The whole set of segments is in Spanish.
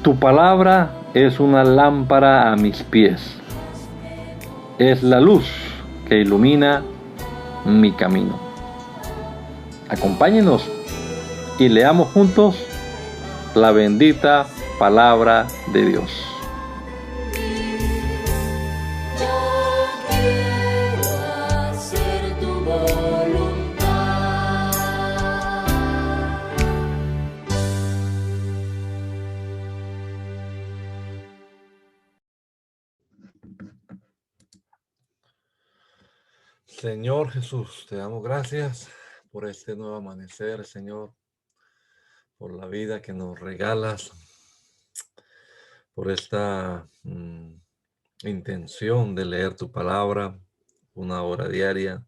Tu palabra es una lámpara a mis pies, es la luz que ilumina mi camino. Acompáñenos y leamos juntos la bendita palabra de Dios. Señor Jesús, te damos gracias por este nuevo amanecer, Señor, por la vida que nos regalas, por esta intención de leer tu palabra una hora diaria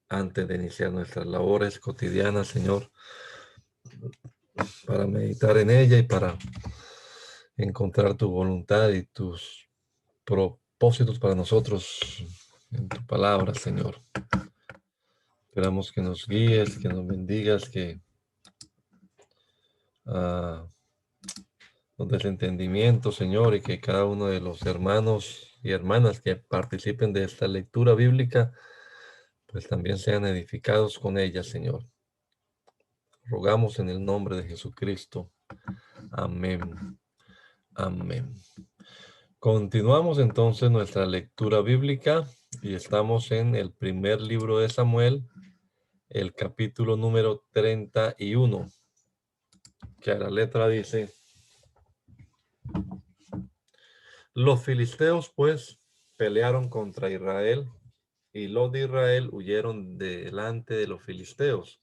antes de iniciar nuestras labores cotidianas, Señor, para meditar en ella y para encontrar tu voluntad y tus propósitos para nosotros en tu palabra, Señor. Esperamos que nos guíes, que nos bendigas, que nos des entendimiento, Señor, y que cada uno de los hermanos y hermanas que participen de esta lectura bíblica, pues también sean edificados con ella, Señor. Rogamos en el nombre de Jesucristo. Amén. Amén. Continuamos entonces nuestra lectura bíblica y estamos en el primer libro de Samuel, el capítulo número 31, que a la letra dice: Los filisteos pues pelearon contra Israel y los de Israel huyeron delante de los filisteos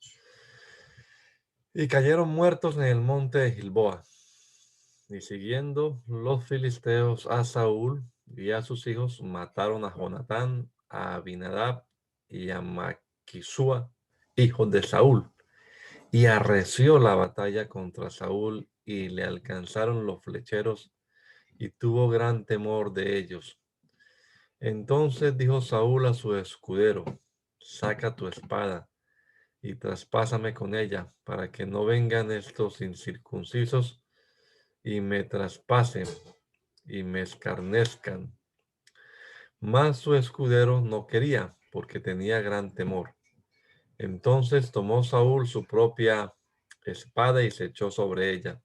y cayeron muertos en el monte de Gilboa. Y siguiendo los filisteos a Saúl y a sus hijos, mataron a Jonatán, a Abinadab y a Maquisúa, hijos de Saúl. Y arreció la batalla contra Saúl y le alcanzaron los flecheros y tuvo gran temor de ellos. Entonces dijo Saúl a su escudero: saca tu espada y traspásame con ella, para que no vengan estos incircuncisos y me traspasen y me escarnezcan. Mas su escudero no quería, porque tenía gran temor. Entonces tomó Saúl su propia espada y se echó sobre ella.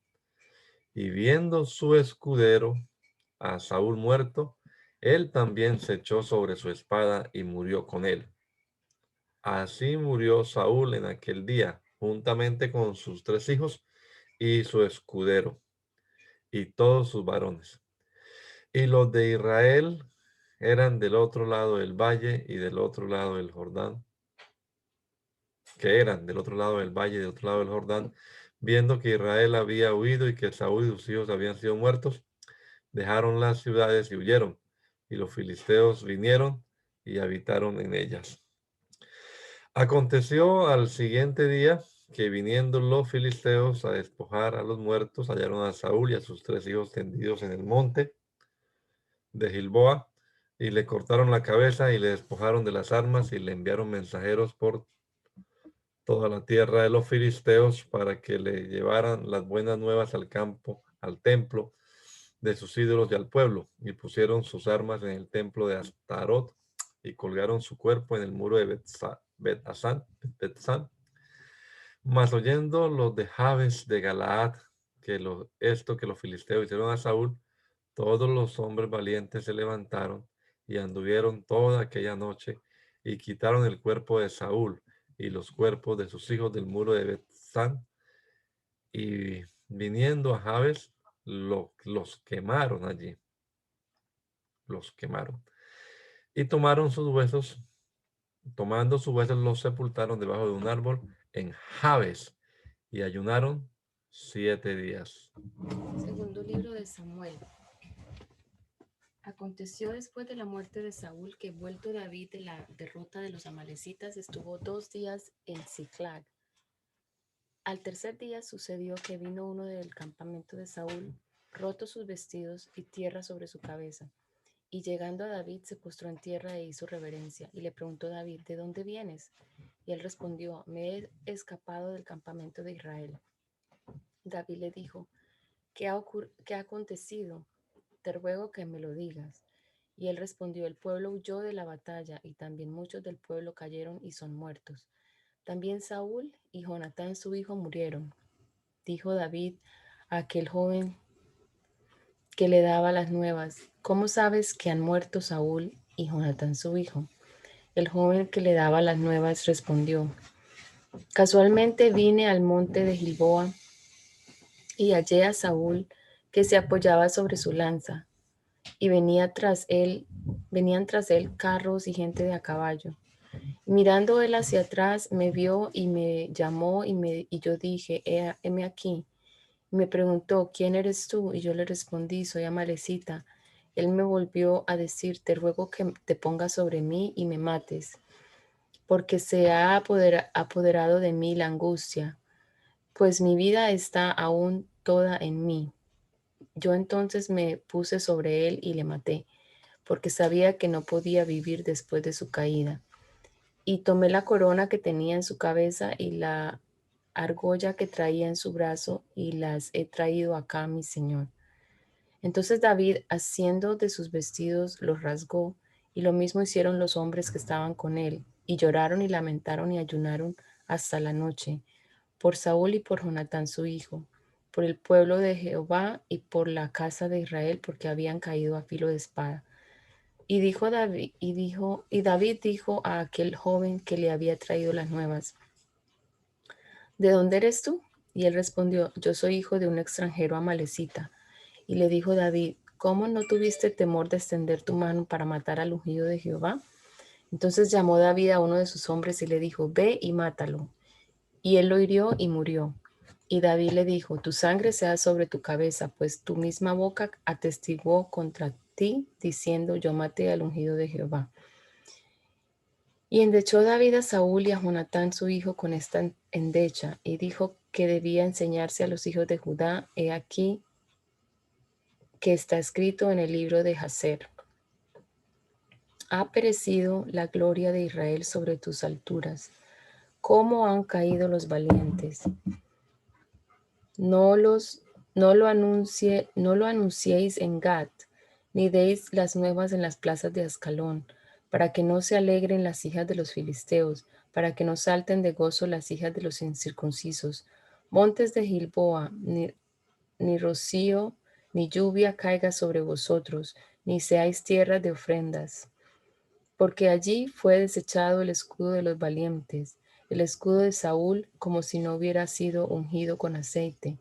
Y viendo su escudero a Saúl muerto, él también se echó sobre su espada y murió con él. Así murió Saúl en aquel día, juntamente con sus 3 hijos y su escudero, y todos sus varones. Y los de Israel eran del otro lado del valle y del otro lado del Jordán, que eran del otro lado del valle y del otro lado del Jordán, viendo que Israel había huido y que Saúl y sus hijos habían sido muertos, dejaron las ciudades y huyeron, y los filisteos vinieron y habitaron en ellas. Aconteció al siguiente día que viniendo los filisteos a despojar a los muertos, hallaron a Saúl y a sus 3 hijos tendidos en el monte de Gilboa, y le cortaron la cabeza y le despojaron de las armas y le enviaron mensajeros por toda la tierra de los filisteos para que le llevaran las buenas nuevas al campo, al templo de sus ídolos y al pueblo, y pusieron sus armas en el templo de Astarot y colgaron su cuerpo en el muro de Bet-San. Mas oyendo los de Jabes de Galaad que que los filisteos hicieron a Saúl, todos los hombres valientes se levantaron y anduvieron toda aquella noche y quitaron el cuerpo de Saúl y los cuerpos de sus hijos del muro de Bet-San, y viniendo a Jabes los quemaron allí, los quemaron. Y tomaron sus huesos, tomando sus huesos los sepultaron debajo de un árbol en Jabes y ayunaron 7 días. Segundo libro de Samuel. Aconteció después de la muerte de Saúl que, vuelto David de la derrota de los amalecitas, estuvo 2 días en Ziklag. Al tercer día sucedió que vino uno del campamento de Saúl, rotos sus vestidos y tierra sobre su cabeza. Y llegando a David se postró en tierra e hizo reverencia. Y le preguntó David: ¿de dónde vienes? Y él respondió: me he escapado del campamento de Israel. David le dijo: ¿Qué ha acontecido? Te ruego que me lo digas. Y él respondió, el pueblo huyó de la batalla y también muchos del pueblo cayeron y son muertos. También Saúl y Jonatán su hijo murieron. Dijo David a aquel joven que le daba las nuevas, ¿cómo sabes que han muerto Saúl y Jonatán su hijo? El joven que le daba las nuevas respondió, casualmente vine al monte de Gilboa y hallé a Saúl que se apoyaba sobre su lanza y venían tras él carros y gente de a caballo. Mirando él hacia atrás, me vio y me llamó y yo dije, heme aquí. Me preguntó, ¿quién eres tú? Y yo le respondí, soy Amalecita. Él me volvió a decir, te ruego que te pongas sobre mí y me mates, porque se ha apoderado de mí la angustia, pues mi vida está aún toda en mí. Yo entonces me puse sobre él y le maté, porque sabía que no podía vivir después de su caída. Y tomé la corona que tenía en su cabeza y la argolla que traía en su brazo y las he traído acá, mi señor. Entonces David, haciendo de sus vestidos, los rasgó, y lo mismo hicieron los hombres que estaban con él, y lloraron y lamentaron y ayunaron hasta la noche, por Saúl y por Jonatán su hijo, por el pueblo de Jehová y por la casa de Israel, porque habían caído a filo de espada. Y David dijo a aquel joven que le había traído las nuevas, ¿de dónde eres tú? Y él respondió, yo soy hijo de un extranjero amalecita. Y le dijo David, ¿cómo no tuviste temor de extender tu mano para matar al ungido de Jehová? Entonces llamó David a uno de sus hombres y le dijo, ve y mátalo. Y él lo hirió y murió. Y David le dijo, tu sangre sea sobre tu cabeza, pues tu misma boca atestiguó contra ti, diciendo, yo maté al ungido de Jehová. Y endechó David a Saúl y a Jonatán su hijo con esta endecha, y dijo que debía enseñarse a los hijos de Judá, he aquí que está escrito en el libro de Jaser. Ha perecido la gloria de Israel sobre tus alturas. ¿Cómo han caído los valientes? No lo anunciéis en Gat, ni deis las nuevas en las plazas de Ascalón, para que no se alegren las hijas de los filisteos, para que no salten de gozo las hijas de los incircuncisos. Montes de Gilboa, ni rocío, ni lluvia caiga sobre vosotros, ni seáis tierra de ofrendas. Porque allí fue desechado el escudo de los valientes, el escudo de Saúl, como si no hubiera sido ungido con aceite.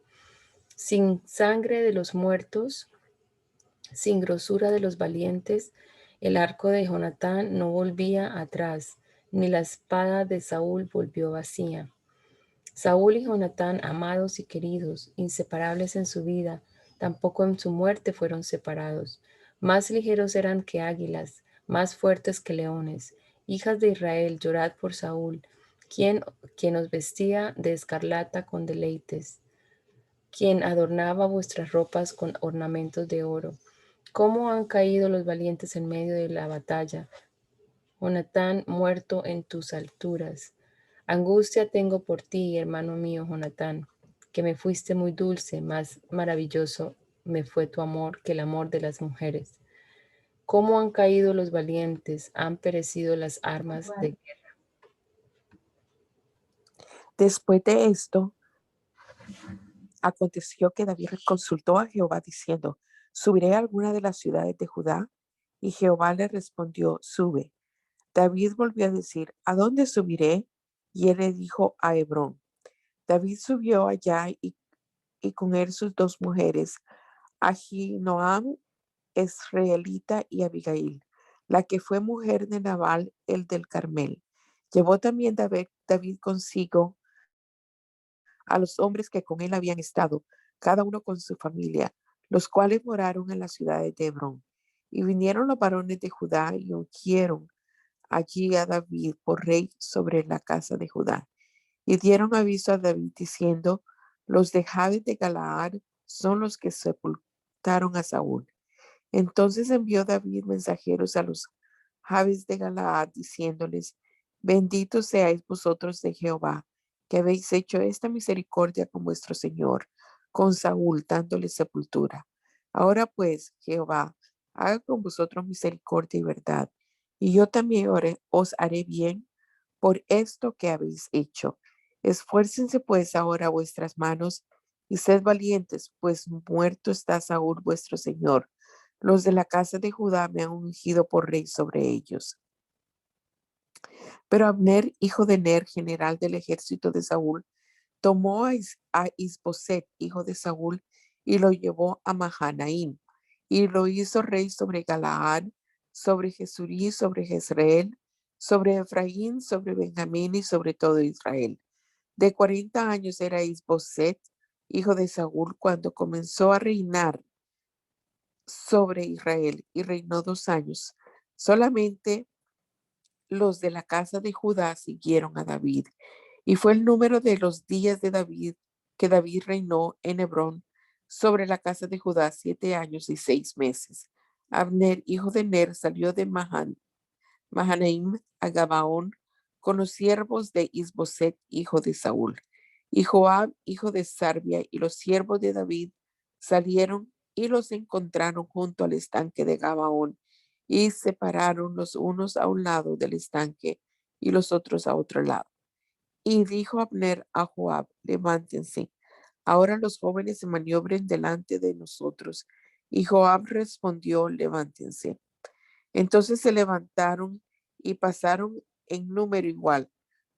Sin sangre de los muertos, sin grosura de los valientes, el arco de Jonatán no volvía atrás, ni la espada de Saúl volvió vacía. Saúl y Jonatán, amados y queridos, inseparables en su vida, tampoco en su muerte fueron separados. Más ligeros eran que águilas, más fuertes que leones. Hijas de Israel, llorad por Saúl, quien os vestía de escarlata con deleites, quien adornaba vuestras ropas con ornamentos de oro. ¿Cómo han caído los valientes en medio de la batalla? Jonatán, muerto en tus alturas. Angustia tengo por ti, hermano mío, Jonatán, que me fuiste muy dulce, más maravilloso me fue tu amor que el amor de las mujeres. ¿Cómo han caído los valientes? Han perecido las armas de guerra. Después de esto, aconteció que David consultó a Jehová diciendo, ¿subiré a alguna de las ciudades de Judá? Y Jehová le respondió, sube. David volvió a decir, ¿a dónde subiré? Y él le dijo, a Hebrón. David subió allá y con él sus dos mujeres, Ahinoam, Esraelita, y Abigail, la que fue mujer de Nabal, el del Carmel. Llevó también David consigo a los hombres que con él habían estado, cada uno con su familia, los cuales moraron en la ciudad de Hebrón. Y vinieron los varones de Judá y ungieron allí a David por rey sobre la casa de Judá. Y dieron aviso a David diciendo, los de Jabes de Galaad son los que sepultaron a Saúl. Entonces envió David mensajeros a los Jabes de Galaad diciéndoles, benditos seáis vosotros de Jehová, que habéis hecho esta misericordia con vuestro Señor, con Saúl, dándole sepultura. Ahora pues, Jehová, haga con vosotros misericordia y verdad, y yo también os haré bien por esto que habéis hecho. Esfuércense pues ahora vuestras manos y sed valientes, pues muerto está Saúl vuestro señor. Los de la casa de Judá me han ungido por rey sobre ellos. Pero Abner, hijo de Ner, general del ejército de Saúl, tomó a Isboset, hijo de Saúl, y lo llevó a Mahanaim, y lo hizo rey sobre Galaad, sobre Jesurí, sobre Jezreel, sobre Efraín, sobre Benjamín y sobre todo Israel. De 40 años era Isboset, hijo de Saúl, cuando comenzó a reinar sobre Israel, y reinó 2 años. Solamente los de la casa de Judá siguieron a David. Y fue el número de los días de David que David reinó en Hebrón sobre la casa de Judá 7 años y 6 meses. Abner, hijo de Ner, salió de Mahanaim a Gabaón con los siervos de Isboset, hijo de Saúl. Y Joab, hijo de Sarbia, y los siervos de David salieron y los encontraron junto al estanque de Gabaón y se pararon los unos a un lado del estanque y los otros a otro lado. Y dijo Abner a Joab: levántense, ahora los jóvenes se maniobren delante de nosotros. Y Joab respondió: levántense. Entonces se levantaron y pasaron en número igual,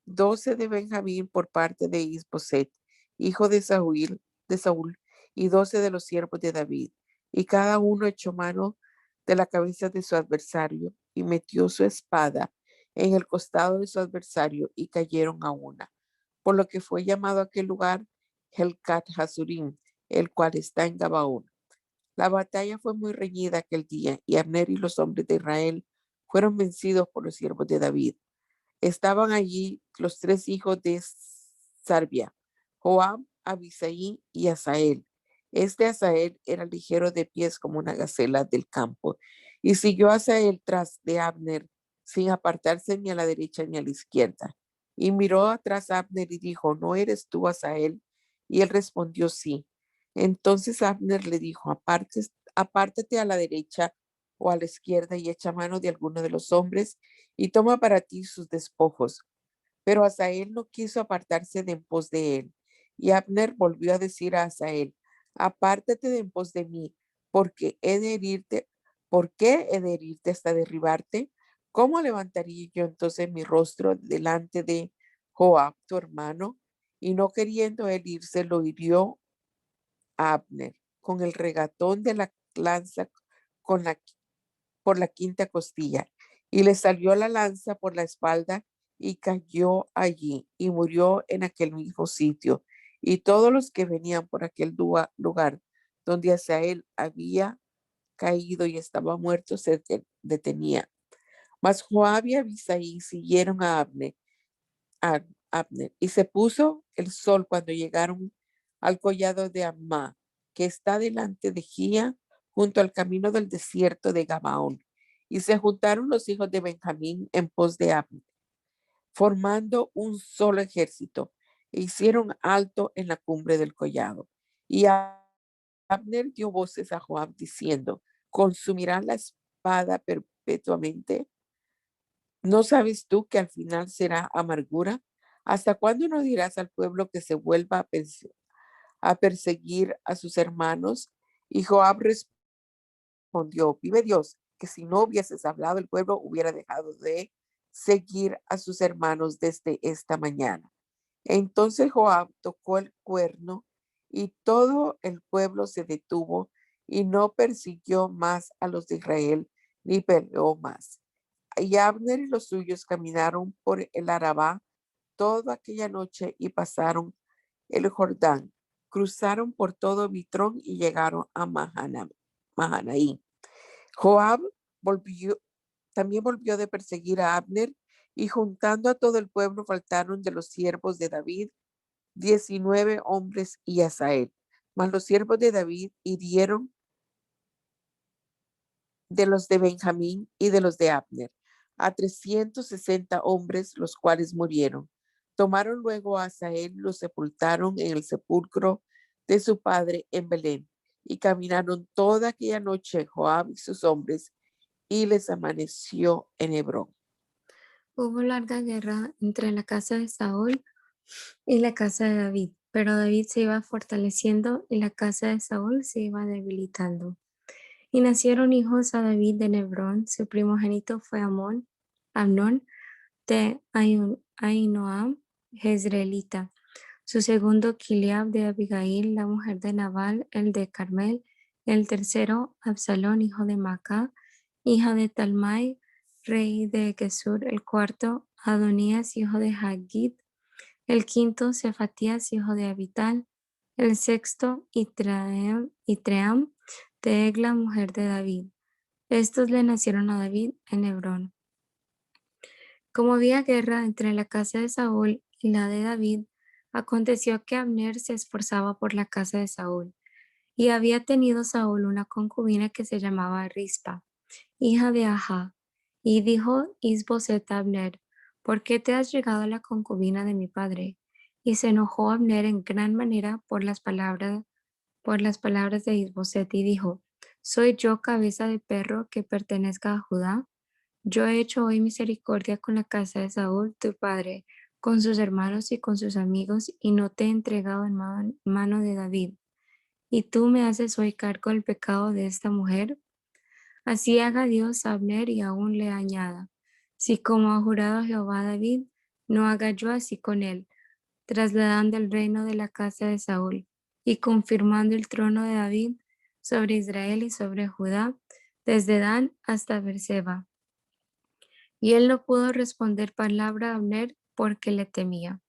12 de Benjamín por parte de Isboset, hijo de Saúl, y 12 de los siervos de David. Y cada uno echó mano de la cabeza de su adversario y metió su espada en el costado de su adversario y cayeron a una, por lo que fue llamado aquel lugar Helcat Hasurim, el cual está en Gabaón. La batalla fue muy reñida aquel día y Abner y los hombres de Israel fueron vencidos por los siervos de David. Estaban allí los 3 hijos de Sarbia, Joab, Abisai y Asael. Este Asael era ligero de pies como una gacela del campo, y siguió Asael tras de Abner, sin apartarse ni a la derecha ni a la izquierda. Y miró atrás a Abner y dijo: ¿no eres tú Asael? Y él respondió: sí. Entonces Abner le dijo: apártate a la derecha o a la izquierda y echa mano de alguno de los hombres y toma para ti sus despojos. Pero Asael no quiso apartarse de en pos de él. Y Abner volvió a decir a Asael: apártate de en pos de mí, porque he de herirte. ¿Por qué he de herirte hasta derribarte? ¿Cómo levantaría yo entonces mi rostro delante de Joab, tu hermano? Y no queriendo él irse, lo hirió a Abner con el regatón de la lanza con la por la quinta costilla, y le salió la lanza por la espalda y cayó allí y murió en aquel mismo sitio. Y todos los que venían por aquel lugar donde Asael había caído y estaba muerto se detenían. Mas Joab y Abisai siguieron a Abner, y se puso el sol cuando llegaron al collado de Ammá, que está delante de Gía, junto al camino del desierto de Gabaón. Y se juntaron los hijos de Benjamín en pos de Abner, formando un solo ejército, e hicieron alto en la cumbre del collado. Y Abner dio voces a Joab diciendo: ¿consumirá la espada perpetuamente? ¿No sabes tú que al final será amargura? ¿Hasta cuándo no dirás al pueblo que se vuelva a perseguir a sus hermanos? Y Joab respondió: vive Dios, que si no hubieses hablado, el pueblo hubiera dejado de seguir a sus hermanos desde esta mañana. Entonces Joab tocó el cuerno y todo el pueblo se detuvo y no persiguió más a los de Israel ni peleó más. Y Abner y los suyos caminaron por el Arabá toda aquella noche y pasaron el Jordán, cruzaron por todo Bitrón y llegaron a Mahanaim. Joab también volvió de perseguir a Abner, y juntando a todo el pueblo faltaron de los siervos de David 19 hombres y Asael. Mas los siervos de David hirieron de los de Benjamín y de los de Abner a 360 hombres, los cuales murieron. Tomaron luego a Asael, lo sepultaron en el sepulcro de su padre en Belén. Y caminaron toda aquella noche Joab y sus hombres, y les amaneció en Hebrón. Hubo larga guerra entre la casa de Saúl y la casa de David, pero David se iba fortaleciendo y la casa de Saúl se iba debilitando. Y nacieron hijos a David en Hebrón. Su primogénito fue Amnón de Ahinoam, jezreelita. Su segundo, Kiliab de Abigail, la mujer de Nabal, el de Carmel. El tercero, Absalón, hijo de Maacá, hija de Talmai, rey de Gesur. El cuarto, Adonías, hijo de Haggit. El quinto, Cefatías, hijo de Abital. El sexto, Itream de Egla, mujer de David. Estos le nacieron a David en Hebrón. Como había guerra entre la casa de Saúl y la de David, aconteció que Abner se esforzaba por la casa de Saúl, y había tenido Saúl una concubina que se llamaba Rispa, hija de Ajá, y dijo Is-Boset a Abner: ¿por qué te has llegado a la concubina de mi padre? Y se enojó Abner en gran manera por las palabras de Is-Boset, y dijo: ¿soy yo cabeza de perro que pertenezca a Judá? Yo he hecho hoy misericordia con la casa de Saúl, tu padre, con sus hermanos y con sus amigos, y no te he entregado en mano de David. ¿Y tú me haces hoy cargo del pecado de esta mujer? Así haga Dios a Abner y aún le añada: si como ha jurado Jehová a David, no haga yo así con él, trasladando el reino de la casa de Saúl y confirmando el trono de David sobre Israel y sobre Judá, desde Dan hasta Beerseba. Y él no pudo responder palabra a Abner porque le temía.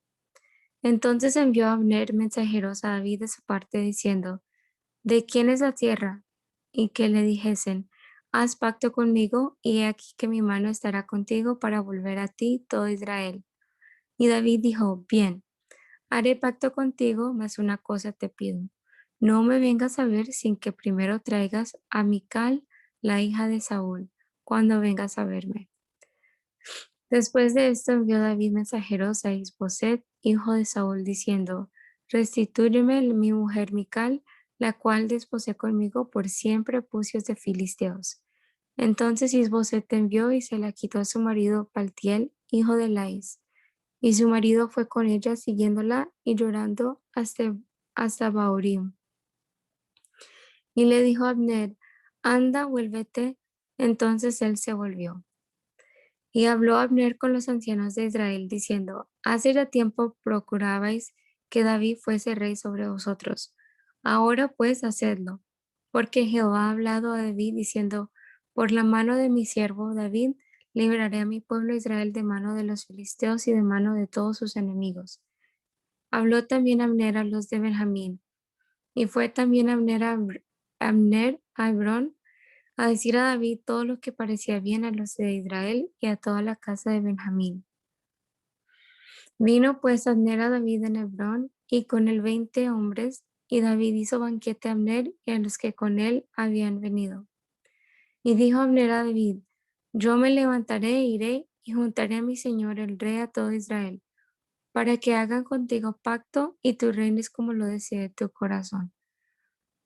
Entonces envió a Abner mensajeros a David de su parte diciendo: ¿de quién es la tierra? Y que le dijesen: haz pacto conmigo, y he aquí que mi mano estará contigo para volver a ti todo Israel. Y David dijo: bien, haré pacto contigo, mas una cosa te pido: no me vengas a ver sin que primero traigas a Mical, la hija de Saúl, cuando vengas a verme. Después de esto envió David mensajeros a Is-Boset, hijo de Saúl, diciendo: restitúyeme mi mujer Mical, la cual desposé conmigo por 100 prepucios de filisteos. Entonces Is-Boset envió y se la quitó a su marido Paltiel, hijo de Lais. Y su marido fue con ella siguiéndola y llorando hasta Bahurim. Y le dijo a Abner: anda, vuélvete. Entonces él se volvió. Y habló Abner con los ancianos de Israel, diciendo: hace ya tiempo procurabais que David fuese rey sobre vosotros. Ahora pues hacedlo, porque Jehová ha hablado a David, diciendo: por la mano de mi siervo David libraré a mi pueblo Israel de mano de los filisteos y de mano de todos sus enemigos. Habló también Abner a los de Benjamín, y fue también Abner a Hebrón a decir a David todo lo que parecía bien a los de Israel y a toda la casa de Benjamín. Vino pues Abner a David en Hebrón, y con él 20 hombres, y David hizo banquete a Abner y a los que con él habían venido. Y dijo Abner a David: yo me levantaré e iré y juntaré a mi señor el rey a todo Israel, para que hagan contigo pacto y tú reines como lo desee tu corazón.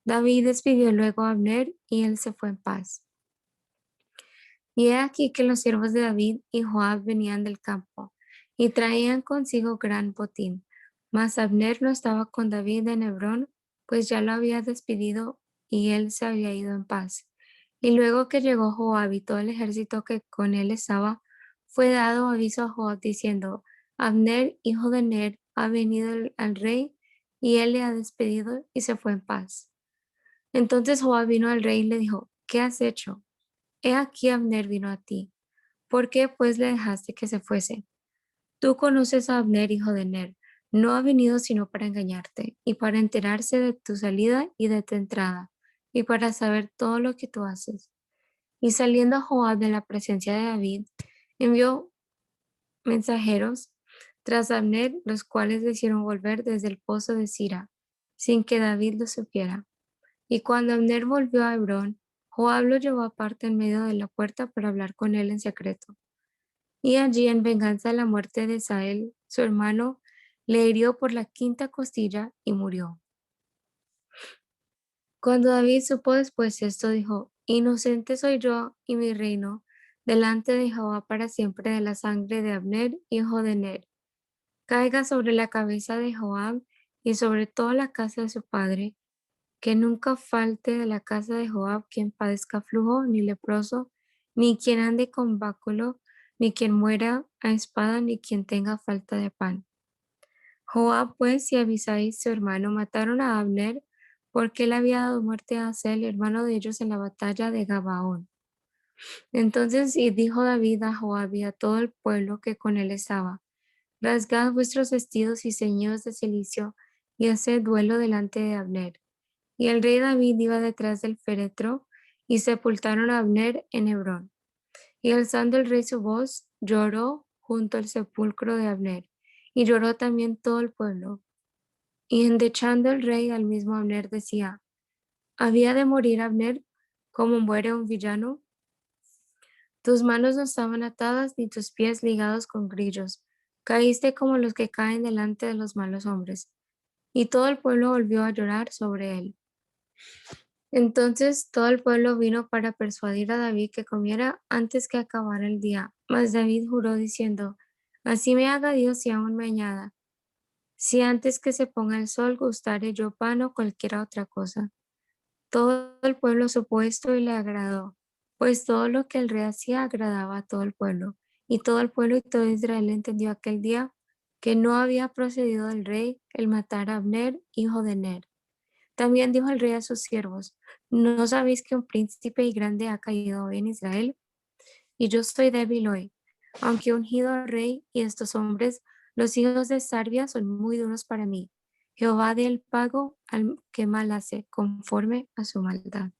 David despidió luego a Abner y él se fue en paz. Y he aquí que los siervos de David y Joab venían del campo, y traían consigo gran botín. Mas Abner no estaba con David en Hebrón, pues ya lo había despedido, y él se había ido en paz. Y luego que llegó Joab y todo el ejército que con él estaba, fue dado aviso a Joab diciendo: Abner, hijo de Ner, ha venido al rey, y él le ha despedido y se fue en paz. Entonces Joab vino al rey y le dijo: ¿qué has hecho? He aquí Abner vino a ti. ¿Por qué pues le dejaste que se fuese? Tú conoces a Abner, hijo de Ner. No ha venido sino para engañarte, y para enterarse de tu salida y de tu entrada, y para saber todo lo que tú haces. Y saliendo Joab de la presencia de David, envió mensajeros tras Abner, los cuales le hicieron volver desde el pozo de Sira, sin que David lo supiera. Y cuando Abner volvió a Hebrón, Joab lo llevó aparte en medio de la puerta para hablar con él en secreto. Y allí, en venganza de la muerte de Sael, su hermano, le hirió por la 5ª costilla y murió. Cuando David supo después esto, dijo, inocente soy yo y mi reino delante de Jehová para siempre de la sangre de Abner, hijo de Ner. Caiga sobre la cabeza de Joab y sobre toda la casa de su padre, que nunca falte de la casa de Joab quien padezca flujo, ni leproso, ni quien ande con báculo, ni quien muera a espada, ni quien tenga falta de pan. Joab pues y Abisai su hermano mataron a Abner, porque él había dado muerte a Asel, hermano de ellos, en la batalla de Gabaón. Entonces y dijo David a Joab y a todo el pueblo que con él estaba, rasgad vuestros vestidos y ceñidos de cilicio, y haced duelo delante de Abner. Y el rey David iba detrás del féretro, y sepultaron a Abner en Hebrón. Y alzando el rey su voz, lloró junto al sepulcro de Abner, y lloró también todo el pueblo. Y endechando el rey al mismo Abner decía, ¿había de morir Abner como muere un villano? Tus manos no estaban atadas ni tus pies ligados con grillos. Caíste como los que caen delante de los malos hombres. Y todo el pueblo volvió a llorar sobre él. Entonces todo el pueblo vino para persuadir a David que comiera antes que acabara el día. Mas David juró diciendo, así me haga Dios y aún me añada, si antes que se ponga el sol gustare yo pan o cualquier otra cosa. Todo el pueblo supo esto y le agradó, pues todo lo que el rey hacía agradaba a todo el pueblo. Y todo el pueblo y todo Israel entendió aquel día que no había procedido del rey el matar a Abner, hijo de Ner. También dijo el rey a sus siervos, ¿no sabéis que un príncipe y grande ha caído hoy en Israel? Y yo soy débil hoy, aunque he ungido al rey y estos hombres, los hijos de Sarbia, son muy duros para mí. Jehová dé el pago al que mal hace, conforme a su maldad.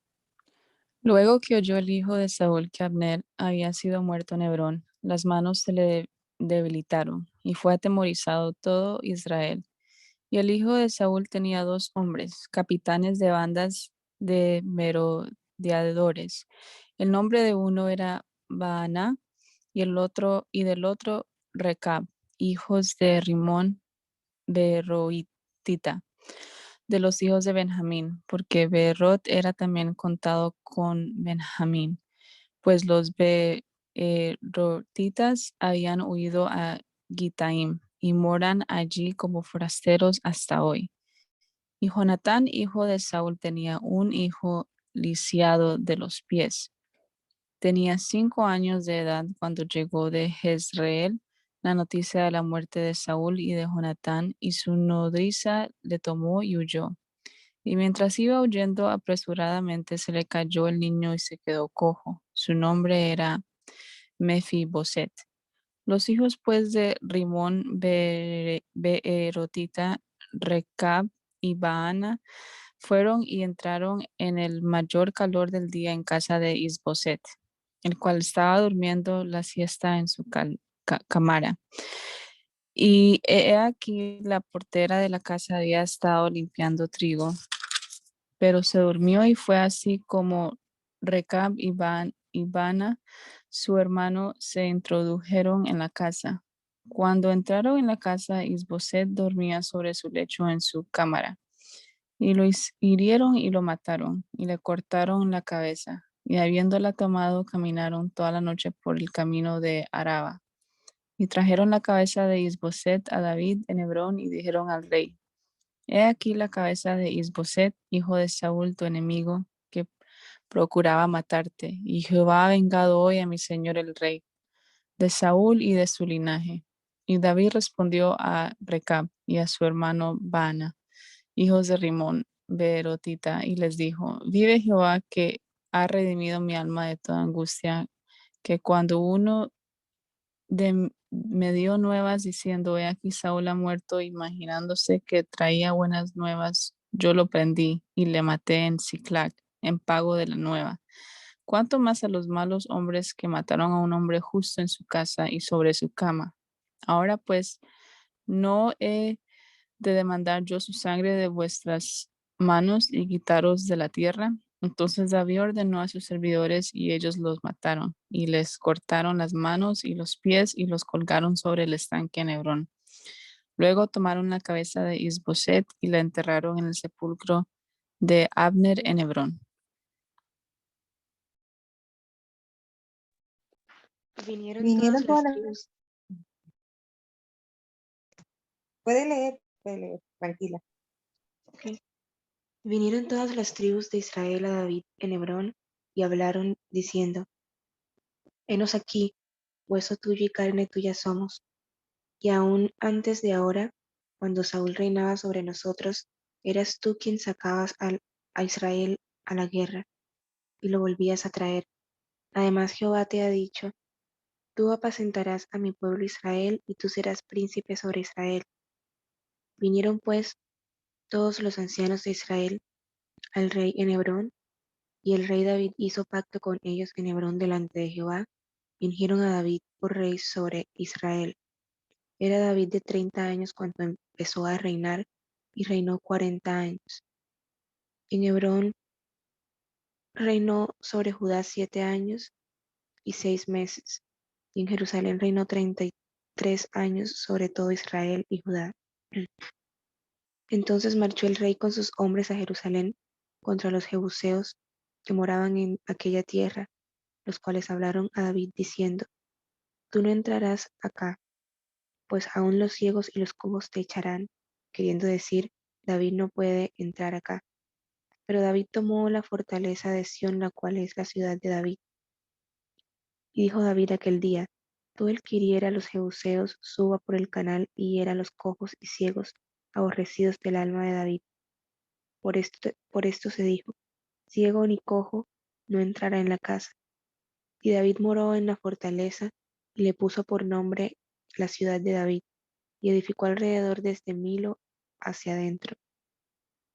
Luego que oyó el hijo de Saúl que Abner había sido muerto en Hebrón, las manos se le debilitaron y fue atemorizado todo Israel. Y el hijo de Saúl tenía 2 hombres, capitanes de bandas de merodeadores. El nombre de uno era Baana y del otro Recab, hijos de Rimón Beeroitita, de los hijos de Benjamín, porque Beerot era también contado con Benjamín, pues los Beerotitas habían huido a Gitaim y moran allí como forasteros hasta hoy. Y Jonatán, hijo de Saúl, tenía un hijo lisiado de los pies. Tenía 5 años de edad cuando llegó de Jezreel la noticia de la muerte de Saúl y de Jonatán, y su nodriza le tomó y huyó. Y mientras iba huyendo apresuradamente, se le cayó el niño y se quedó cojo. Su nombre era Mefiboset. Los hijos pues de Rimón Beerotita, Recab y Baana fueron y entraron en el mayor calor del día en casa de Isboset, el cual estaba durmiendo la siesta en su cámara. Y he aquí la portera de la casa había estado limpiando trigo, pero se durmió y fue así como Recab y Baana, su hermano, se introdujeron en la casa. Cuando entraron en la casa, Isboset dormía sobre su lecho en su cámara. Y lo hirieron y lo mataron, y le cortaron la cabeza. Y habiéndola tomado, caminaron toda la noche por el camino de Araba. Y trajeron la cabeza de Isboset a David en Hebrón y dijeron al rey, he aquí la cabeza de Isboset, hijo de Saúl, tu enemigo, que procuraba matarte. Y Jehová ha vengado hoy a mi señor el rey, de Saúl y de su linaje. Y David respondió a Recab y a su hermano Baana, hijos de Rimón Beerotita, y les dijo, vive Jehová que ha redimido mi alma de toda angustia, que cuando uno me dio nuevas diciendo, he aquí Saúl ha muerto, imaginándose que traía buenas nuevas, yo lo prendí y le maté en Siclag, en pago de la nueva. Cuánto más a los malos hombres que mataron a un hombre justo en su casa y sobre su cama. Ahora pues, no he de demandar yo su sangre de vuestras manos y quitaros de la tierra. Entonces David ordenó a sus servidores y ellos los mataron y les cortaron las manos y los pies y los colgaron sobre el estanque en Hebrón. Luego tomaron la cabeza de Isboset y la enterraron en el sepulcro de Abner en Hebrón. Vinieron Vinieron todas todas las las... tribus. Puede leer, tranquila. Ok. Vinieron todas las tribus de Israel a David en Hebrón y hablaron diciendo: Henos aquí, hueso tuyo y carne tuya somos. Y aún antes de ahora, cuando Saúl reinaba sobre nosotros, eras tú quien sacabas a Israel a la guerra y lo volvías a traer. Además Jehová te ha dicho: Tú apacentarás a mi pueblo Israel y tú serás príncipe sobre Israel. Vinieron pues todos los ancianos de Israel al rey en Hebrón, y el rey David hizo pacto con ellos en Hebrón delante de Jehová, y ungieron a David por rey sobre Israel. Era David de 30 años cuando empezó a reinar, y reinó 40 años. En Hebrón reinó sobre Judá 7 años y 6 meses, y en Jerusalén reinó 33 años sobre todo Israel y Judá. Entonces marchó el rey con sus hombres a Jerusalén contra los jebuseos que moraban en aquella tierra, los cuales hablaron a David diciendo: Tú no entrarás acá, pues aún los ciegos y los cojos te echarán, queriendo decir: David no puede entrar acá. Pero David tomó la fortaleza de Sión, la cual es la ciudad de David. Y dijo David aquel día: Todo el que hiriera a los jebuseos suba por el canal y hiera a los cojos y ciegos, aborrecidos del alma de David. Por esto se dijo: Ciego ni cojo no entrará en la casa. Y David moró en la fortaleza, y le puso por nombre la ciudad de David, y edificó alrededor desde Milo hacia adentro.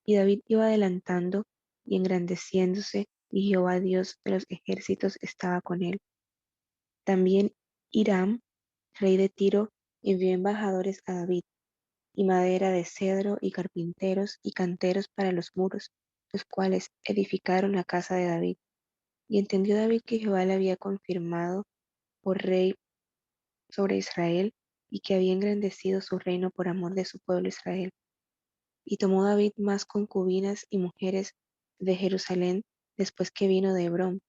Y David iba adelantando y engrandeciéndose, y Jehová Dios de los ejércitos estaba con él. También Hiram, rey de Tiro, envió embajadores a David, y madera de cedro, y carpinteros, y canteros para los muros, los cuales edificaron la casa de David. Y entendió David que Jehová le había confirmado por rey sobre Israel, y que había engrandecido su reino por amor de su pueblo Israel. Y tomó David más concubinas y mujeres de Jerusalén después que vino de Hebrón,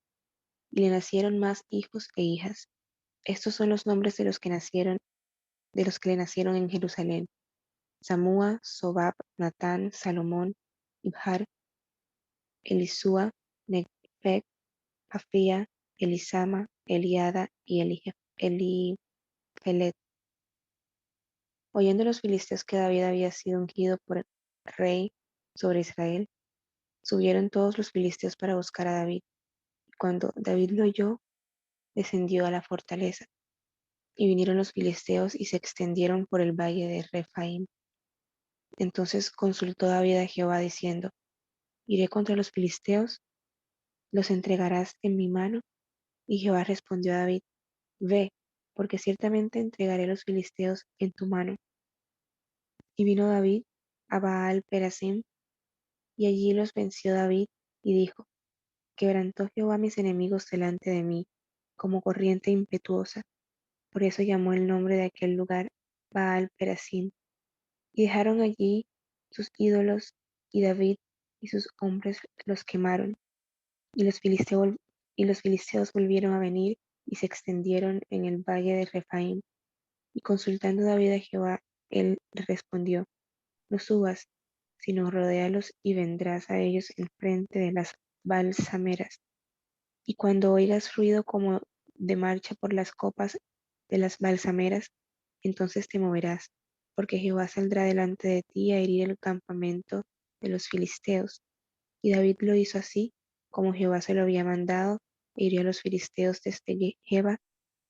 y le nacieron más hijos e hijas. Estos son los nombres de los que le nacieron en Jerusalén: Samúa, Sobab, Natán, Salomón, Ibhar, Elisúa, Nepheg, Afía, Elisama, Eliada y Elifelet. Oyendo los filisteos que David había sido ungido por rey sobre Israel, subieron todos los filisteos para buscar a David. Y cuando David lo oyó, descendió a la fortaleza. Y vinieron los filisteos y se extendieron por el valle de Rephaim. Entonces consultó David a Jehová diciendo: ¿Iré contra los filisteos? ¿Los entregarás en mi mano? Y Jehová respondió a David: Ve, porque ciertamente entregaré los filisteos en tu mano. Y vino David a Baal Perasim, y allí los venció David, y dijo: Quebrantó Jehová mis enemigos delante de mí, como corriente impetuosa. Por eso llamó el nombre de aquel lugar Baal Perasim. Y dejaron allí sus ídolos, y David y sus hombres los quemaron. Y los filisteos volvieron a venir y se extendieron en el valle de Rephaim. Y consultando David a Jehová, él le respondió: No subas, sino rodéalos, y vendrás a ellos enfrente de las balsameras. Y cuando oigas ruido como de marcha por las copas de las balsameras, entonces te moverás, porque Jehová saldrá delante de ti a herir el campamento de los filisteos. Y David lo hizo así, como Jehová se lo había mandado, e hirió a los filisteos desde Geba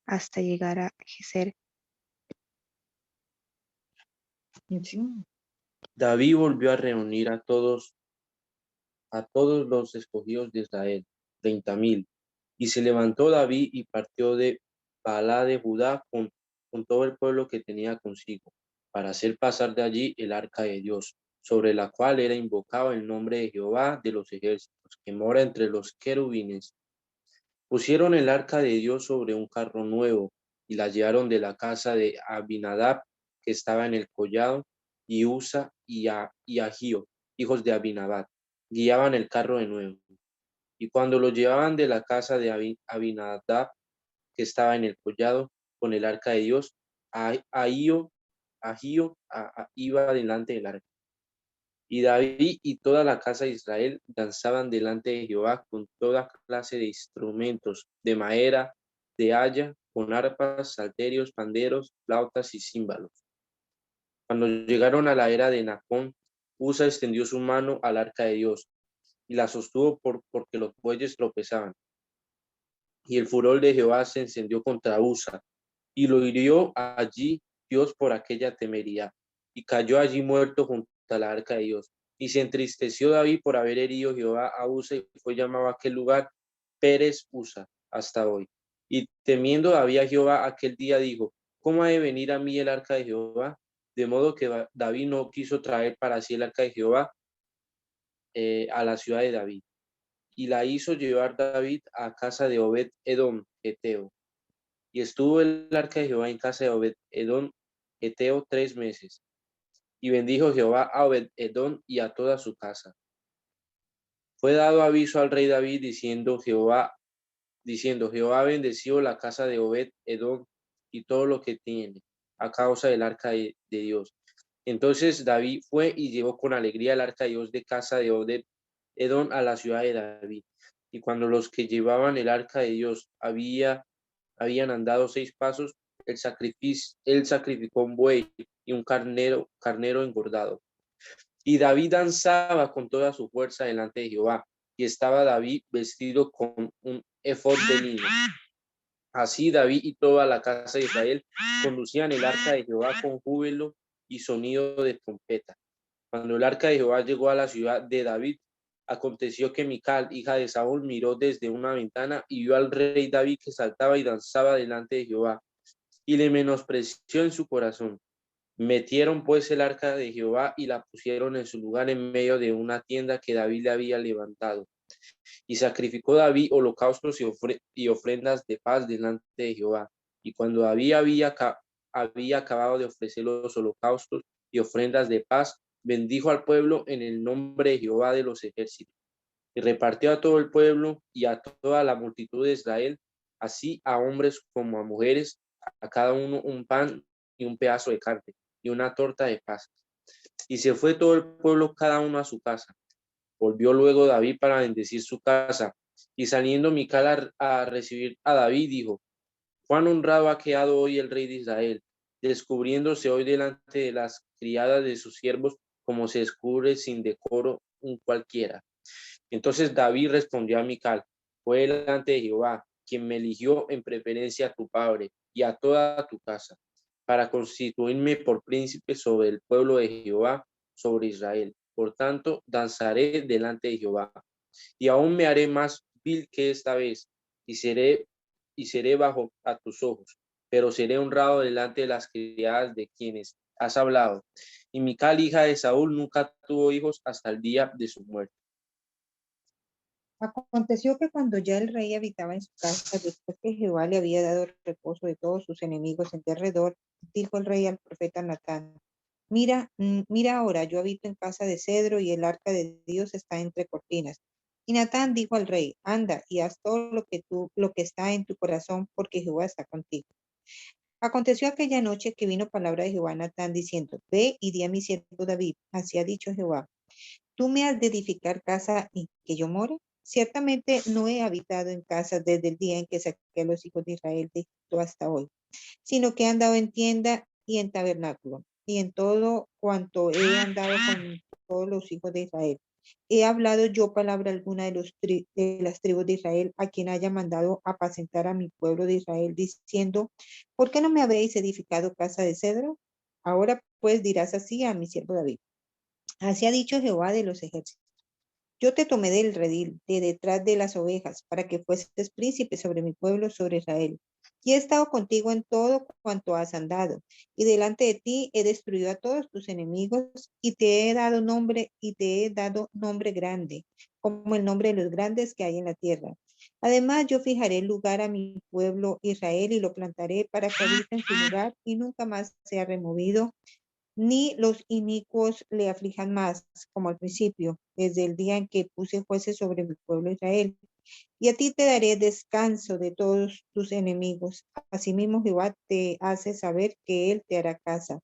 hasta llegar a Geser. Sí. David volvió a reunir a todos los escogidos de Israel, 30,000. Y se levantó David y partió de Baalá de Judá con todo el pueblo que tenía consigo, para hacer pasar de allí el arca de Dios, sobre la cual era invocado el nombre de Jehová de los ejércitos, que mora entre los querubines. Pusieron el arca de Dios sobre un carro nuevo, y la llevaron de la casa de Abinadab, que estaba en el collado, y Usa y Ahío, hijos de Abinadab, guiaban el carro de nuevo. Y cuando lo llevaban de la casa de Abinadab, que estaba en el collado, con el arca de Dios, Ahío iba delante del arca. Y David y toda la casa de Israel danzaban delante de Jehová con toda clase de instrumentos de madera, de haya, con arpas, salterios, panderos, flautas y címbalos. Cuando llegaron a la era de Nacón, Usa extendió su mano al arca de Dios y la sostuvo porque los bueyes tropezaban. Y el furor de Jehová se encendió contra Usa y lo hirió allí Dios por aquella temeridad y cayó allí muerto junto a la arca de Dios. Y se entristeció David por haber herido Jehová a Usa y fue llamado a aquel lugar Pérez Usa hasta hoy. Y temiendo David a Jehová aquel día dijo, ¿cómo ha de venir a mí el arca de Jehová? De modo que David no quiso traer para sí el arca de Jehová a la ciudad de David. Y la hizo llevar David a casa de Obed Edom, Eteo. Y estuvo el arca de Jehová en casa de Obed Edom, Eteo 3 meses. Y bendijo Jehová a Obed Edom y a toda su casa. Fue dado aviso al rey David diciendo Jehová ha bendecido la casa de Obed Edom y todo lo que tiene a causa del arca de Dios. Entonces David fue y llevó con alegría el arca de Dios de casa de Obed Edom a la ciudad de David. Y cuando los que llevaban el arca de Dios habían andado 6 pasos, él sacrificó un buey y un carnero engordado. Y David danzaba con toda su fuerza delante de Jehová, y estaba David vestido con un efod de lino. Así David y toda la casa de Israel conducían el arca de Jehová con júbilo y sonido de trompeta. Cuando el arca de Jehová llegó a la ciudad de David, aconteció que Mical, hija de Saúl, miró desde una ventana y vio al rey David que saltaba y danzaba delante de Jehová, y le menospreció en su corazón. Metieron pues el arca de Jehová y la pusieron en su lugar en medio de una tienda que David le había levantado. Y sacrificó David holocaustos y ofrendas de paz delante de Jehová. Y cuando David había acabado de ofrecer los holocaustos y ofrendas de paz, bendijo al pueblo en el nombre de Jehová de los ejércitos. Y repartió a todo el pueblo y a toda la multitud de Israel, así a hombres como a mujeres, a cada uno un pan y un pedazo de carne y una torta de pasas. Y se fue todo el pueblo cada uno a su casa. Volvió luego David para bendecir su casa, y saliendo Mical a recibir a David, dijo, cuán honrado ha quedado hoy el rey de Israel, descubriéndose hoy delante de las criadas de sus siervos, como se descubre sin decoro un cualquiera. Entonces David respondió a Mical, fue delante de Jehová, quien me eligió en preferencia a tu padre y a toda tu casa, para constituirme por príncipe sobre el pueblo de Jehová, sobre Israel. Por tanto, danzaré delante de Jehová, y aún me haré más vil que esta vez, y seré bajo a tus ojos, pero seré honrado delante de las criadas de quienes has hablado. Y Mical, hija de Saúl, nunca tuvo hijos hasta el día de su muerte. Aconteció que cuando ya el rey habitaba en su casa, después que Jehová le había dado reposo de todos sus enemigos en derredor, dijo el rey al profeta Natán, mira ahora, yo habito en casa de cedro y el arca de Dios está entre cortinas. Y Natán dijo al rey, anda y haz todo lo que está en tu corazón, porque Jehová está contigo. Aconteció aquella noche que vino palabra de Jehová a Natán diciendo, ve y di a mi siervo David, así ha dicho Jehová, ¿tú me has de edificar casa en que yo more? Ciertamente no he habitado en casa desde el día en que saqué a los hijos de Israel de Egipto hasta hoy, sino que he andado en tienda y en tabernáculo, y en todo cuanto he andado con todos los hijos de Israel. ¿He hablado yo palabra alguna de las tribus de Israel a quien haya mandado apacentar a mi pueblo de Israel, diciendo, ¿por qué no me habéis edificado casa de cedro? Ahora pues dirás así a mi siervo David. Así ha dicho Jehová de los ejércitos. Yo te tomé del redil, de detrás de las ovejas, para que fueses príncipe sobre mi pueblo, sobre Israel. Y he estado contigo en todo cuanto has andado, y delante de ti he destruido a todos tus enemigos, y te he dado nombre grande, como el nombre de los grandes que hay en la tierra. Además, yo fijaré lugar a mi pueblo Israel, y lo plantaré para que habite en su lugar, y nunca más sea removido ni los inicuos le aflijan más, como al principio, desde el día en que puse jueces sobre mi pueblo Israel. Y a ti te daré descanso de todos tus enemigos. Asimismo Jehová te hace saber que él te hará casa.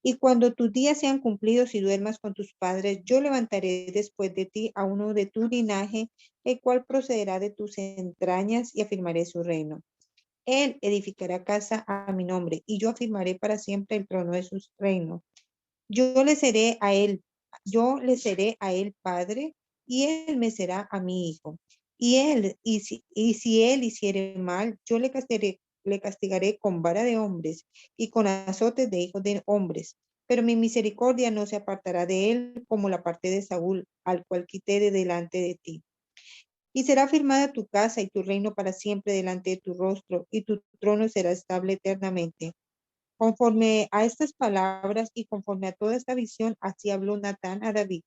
Y cuando tus días sean cumplidos y duermas con tus padres, yo levantaré después de ti a uno de tu linaje, el cual procederá de tus entrañas y afirmaré su reino. Él edificará casa a mi nombre y yo afirmaré para siempre el trono de sus reinos. Yo le seré a él padre y él me será a mi hijo. Y si él hiciere mal, yo le castigaré con vara de hombres y con azotes de hijos de hombres. Pero mi misericordia no se apartará de él como la parte de Saúl, al cual quité de delante de ti. Y será firmada tu casa y tu reino para siempre delante de tu rostro, y tu trono será estable eternamente. Conforme a estas palabras y conforme a toda esta visión, así habló Natán a David.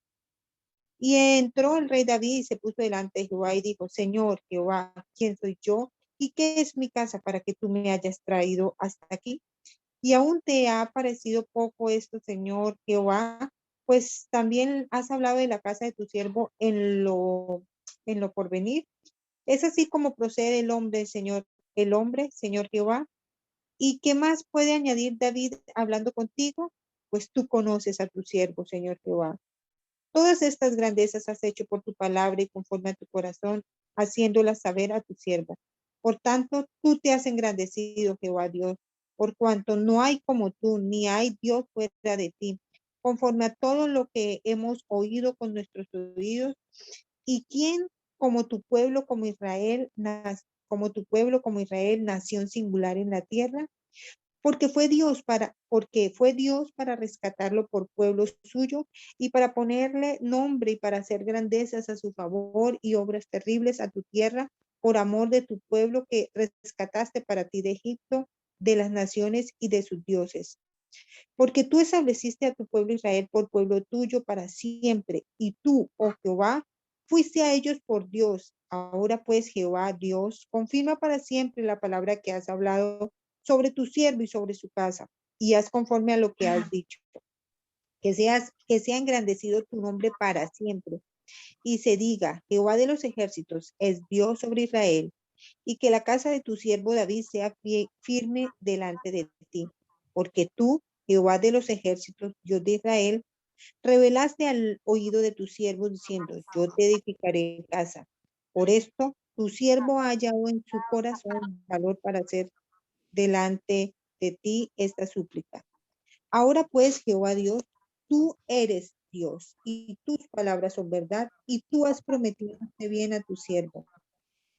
Y entró el rey David y se puso delante de Jehová y dijo, Señor Jehová, ¿quién soy yo? ¿Y qué es mi casa para que tú me hayas traído hasta aquí? Y aún te ha parecido poco esto, Señor Jehová, pues también has hablado de la casa de tu siervo en lo porvenir. Es así como procede el hombre, Señor Jehová. ¿Y qué más puede añadir David hablando contigo? Pues tú conoces a tu siervo, Señor Jehová. Todas estas grandezas has hecho por tu palabra y conforme a tu corazón, haciéndolas saber a tu sierva. Por tanto, tú te has engrandecido, Jehová Dios, por cuanto no hay como tú, ni hay Dios fuera de ti, conforme a todo lo que hemos oído con nuestros oídos. ¿Y quién como tu pueblo, como Israel, como Israel, nación singular en la tierra? Porque fue Dios para rescatarlo por pueblo suyo y para ponerle nombre y para hacer grandezas a su favor y obras terribles a tu tierra por amor de tu pueblo que rescataste para ti de Egipto, de las naciones y de sus dioses. Porque tú estableciste a tu pueblo Israel por pueblo tuyo para siempre, y tú, oh Jehová, fuiste a ellos por Dios. Ahora pues, Jehová, Dios, confirma para siempre la palabra que has hablado sobre tu siervo y sobre su casa, y haz conforme a lo que has dicho. Que sea engrandecido tu nombre para siempre, y se diga, Jehová de los ejércitos es Dios sobre Israel, y que la casa de tu siervo David sea firme delante de ti, porque tú, Jehová de los ejércitos, Dios de Israel, revelaste al oído de tu siervo diciendo, yo te edificaré casa. Por esto, tu siervo ha hallado en su corazón valor para hacer delante de ti esta súplica. Ahora pues, Jehová Dios, tú eres Dios y tus palabras son verdad y tú has prometido este bien a tu siervo.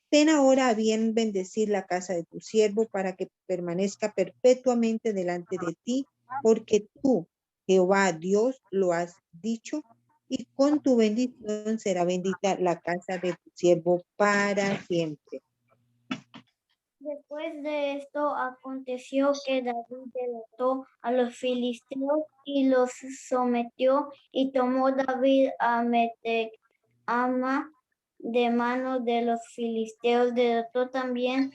Ten ahora a bien bendecir la casa de tu siervo para que permanezca perpetuamente delante de ti, porque tú, Jehová Dios, lo has dicho, y con tu bendición será bendita la casa de tu siervo para siempre. Después de esto aconteció que David derrotó a los filisteos y los sometió, y tomó David a Meteg-Ama de manos de los filisteos. Derrotó también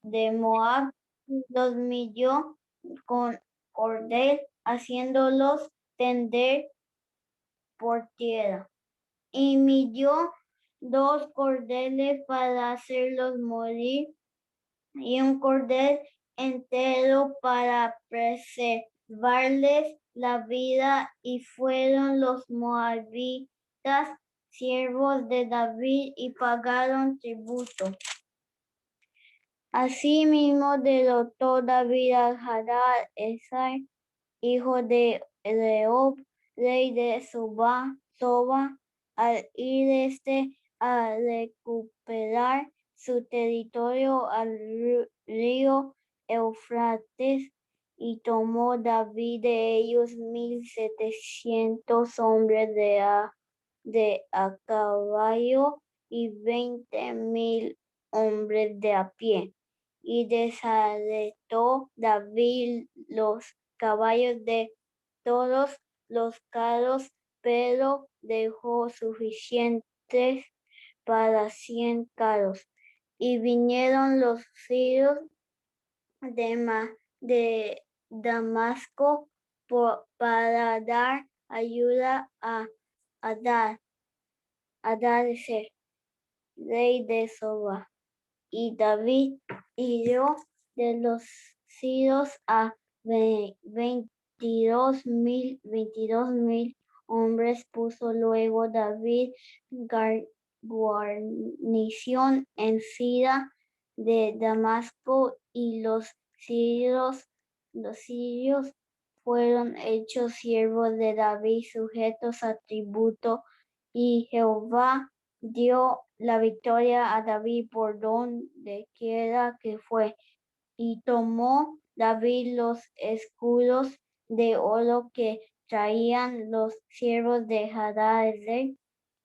de Moab y los humilló con cordel, haciéndolos tender por tierra. Y midió 2 cordeles para hacerlos morir, y un cordel entero para preservarles la vida, y fueron los moabitas siervos de David y pagaron tributo. Asimismo derrotó David a Hadad Esar, hijo de Rehob, rey de Soba, al ir a recuperar su territorio al río Eufrates, y tomó David de ellos 1,700 hombres de a caballo y 20,000 hombres de a pie. Y desarretó David los caballos de todos los carros, pero dejó suficientes para 100 carros. Y vinieron los sirios de Damasco para dar ayuda a Hadadezer, rey de Soba. Y David hirió de los sirios a 22,000 hombres. Puso luego David guarnición en Sida de Damasco, y los sirios fueron hechos siervos de David, sujetos a tributo, y Jehová dio la victoria a David por donde quiera que fue. Y tomó David los escudos de oro que traían los siervos de Hadadezer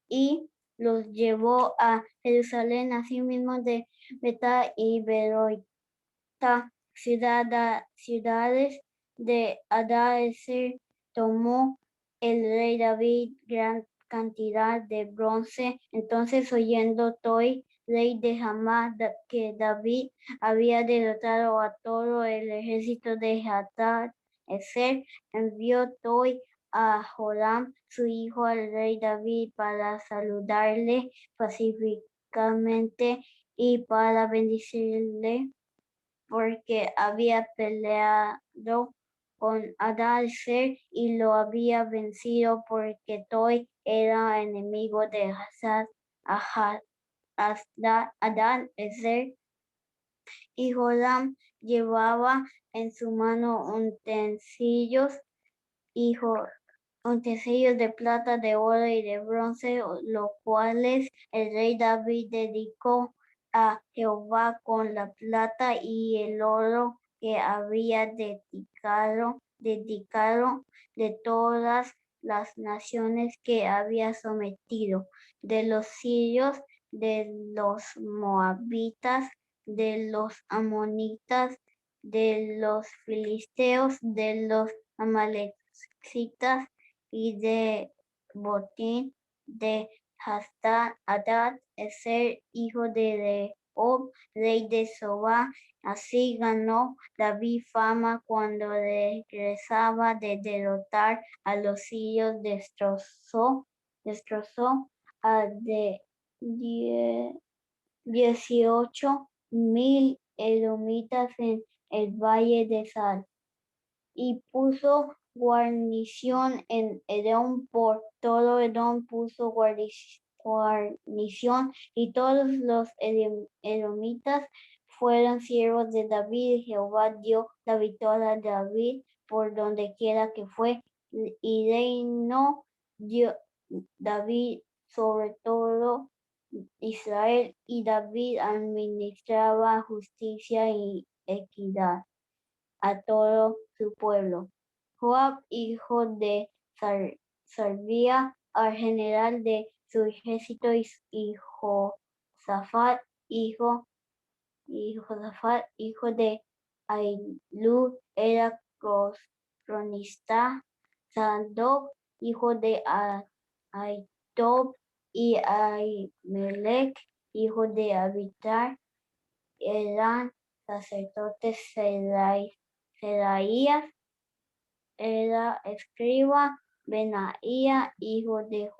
y los llevó a Jerusalén, asimismo de Betá y Beroita, ciudades de Hadadezer. Tomó el rey David gran cantidad de bronce. Entonces, oyendo Toi, rey de Hamá, que David había derrotado a todo el ejército de Hadadezer, envió Toi a Joram, su hijo, al rey David, para saludarle pacíficamente y para bendecirle, porque había peleado con Hadadezer y lo había vencido, porque Toi era enemigo de Hadadezer. Y Joram llevaba en su mano utensilios de plata, de oro y de bronce, los cuales el rey David dedicó a Jehová con la plata y el oro que había dedicado de todas las naciones que había sometido, de los sirios, de los moabitas, de los amonitas, de los filisteos, de los amalecitas y de botín de Hadadezer, hijo de Rehob, rey de Soba. Así ganó David fama cuando regresaba de derrotar a los sirios. Destrozó a 18,000 edomitas en el valle de Sal, y puso guarnición en Edom. Por todo Edom puso guarnición, y todos los edomitas fueron siervos de David. Jehová dio la victoria a David por donde quiera que fue, y reinó David sobre todo Israel, y David administraba justicia y equidad a todo su pueblo. Joab, hijo de Sarvía, al general de su ejército, y Josafat, hijo de Ahilud, era cronista. Sadoc, hijo de Ahitob, y Ahimelech, hijo de Abiatar, eran sacerdotes. Seraías era escriba. Benaía, hijo de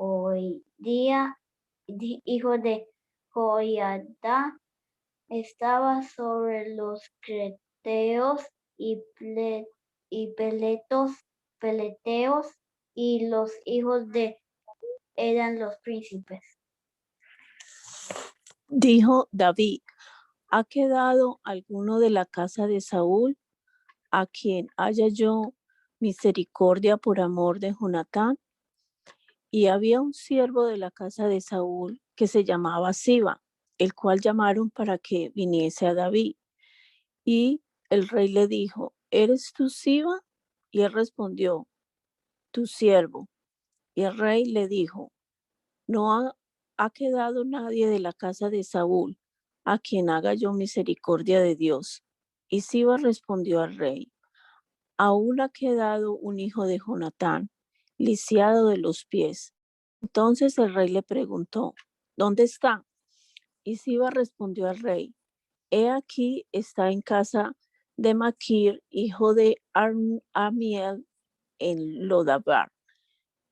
Joiada, estaba sobre los creteos y peleteos, y los hijos de eran los príncipes. Dijo David: ¿ha quedado alguno de la casa de Saúl a quien haya yo misericordia por amor de Jonatán? Y había un siervo de la casa de Saúl que se llamaba Siba, el cual llamaron para que viniese a David. Y el rey le dijo: ¿eres tú Siba? Y él respondió: tu siervo. Y el rey le dijo: no ha quedado nadie de la casa de Saúl a quien haga yo misericordia de Dios. Y Siba respondió al rey: aún ha quedado un hijo de Jonatán, lisiado de los pies. Entonces el rey le preguntó: ¿dónde está? Y Siba respondió al rey: he aquí, está en casa de Maquir, hijo de Amiel, en Lodabar.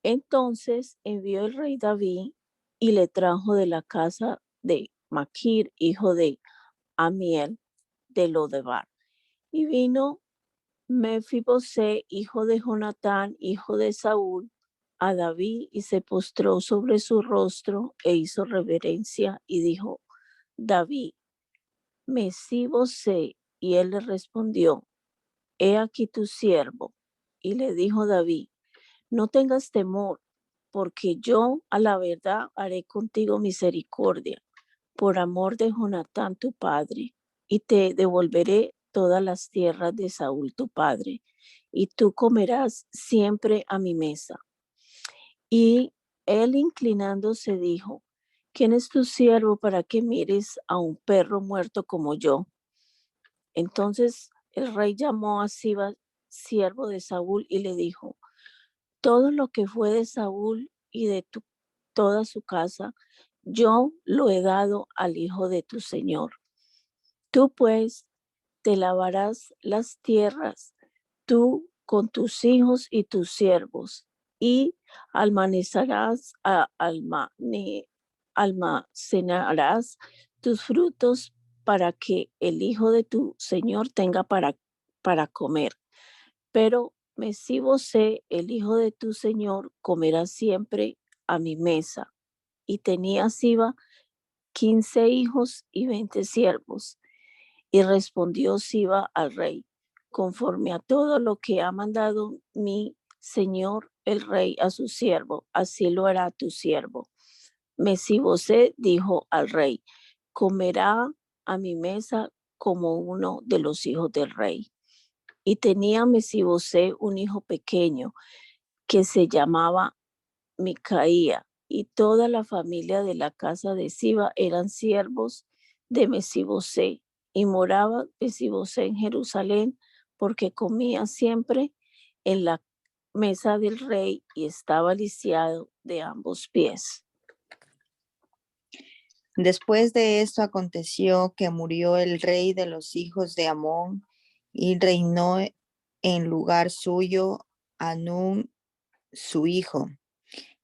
Entonces envió el rey David y le trajo de la casa de Maquir, hijo de Amiel, de Lodebar. Y vino Mefibosé, hijo de Jonatán, hijo de Saúl, a David y se postró sobre su rostro e hizo reverencia y dijo: David, Mefibosé. Y él le respondió: He aquí tu siervo. Y le dijo David: No tengas temor, porque yo a la verdad haré contigo misericordia, por amor de Jonatán tu padre, y te devolveré todas las tierras de Saúl tu padre, y tú comerás siempre a mi mesa. Y él inclinándose dijo: ¿Quién es tu siervo para que mires a un perro muerto como yo? Entonces el rey llamó a Siba, siervo de Saúl, y le dijo: Todo lo que fue de Saúl y de toda su casa, yo lo he dado al hijo de tu señor. Tú pues te lavarás las tierras, tú con tus hijos y tus siervos, y almacenarás tus frutos para que el hijo de tu señor tenga para comer. Pero Mefibosé, el hijo de tu señor, comerá siempre a mi mesa. Y tenía Siba 15 hijos y 20 siervos. Y respondió Siba al rey: Conforme a todo lo que ha mandado mi señor el rey a su siervo, así lo hará tu siervo. Mefibosé dijo al rey: Comerá a mi mesa como uno de los hijos del rey. Y tenía Mefibosé un hijo pequeño que se llamaba Micaía, y toda la familia de la casa de Siba eran siervos de Mefibosé, y moraba Mefibosé en Jerusalén, porque comía siempre en la mesa del rey y estaba lisiado de ambos pies. Después de esto aconteció que murió el rey de los hijos de Amón y reinó en lugar suyo Anún, su hijo.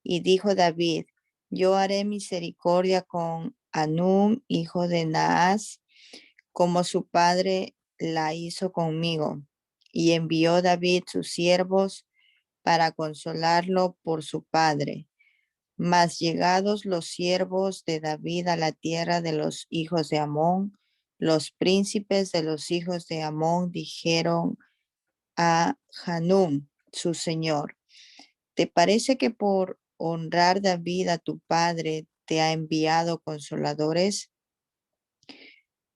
Y dijo David: Yo haré misericordia con Anún, hijo de Naas, como su padre la hizo conmigo. Y envió David sus siervos para consolarlo por su padre. Mas llegados los siervos de David a la tierra de los hijos de Amón, los príncipes de los hijos de Amón dijeron a Hanún, su señor: ¿Te parece que por honrar David a tu padre te ha enviado consoladores?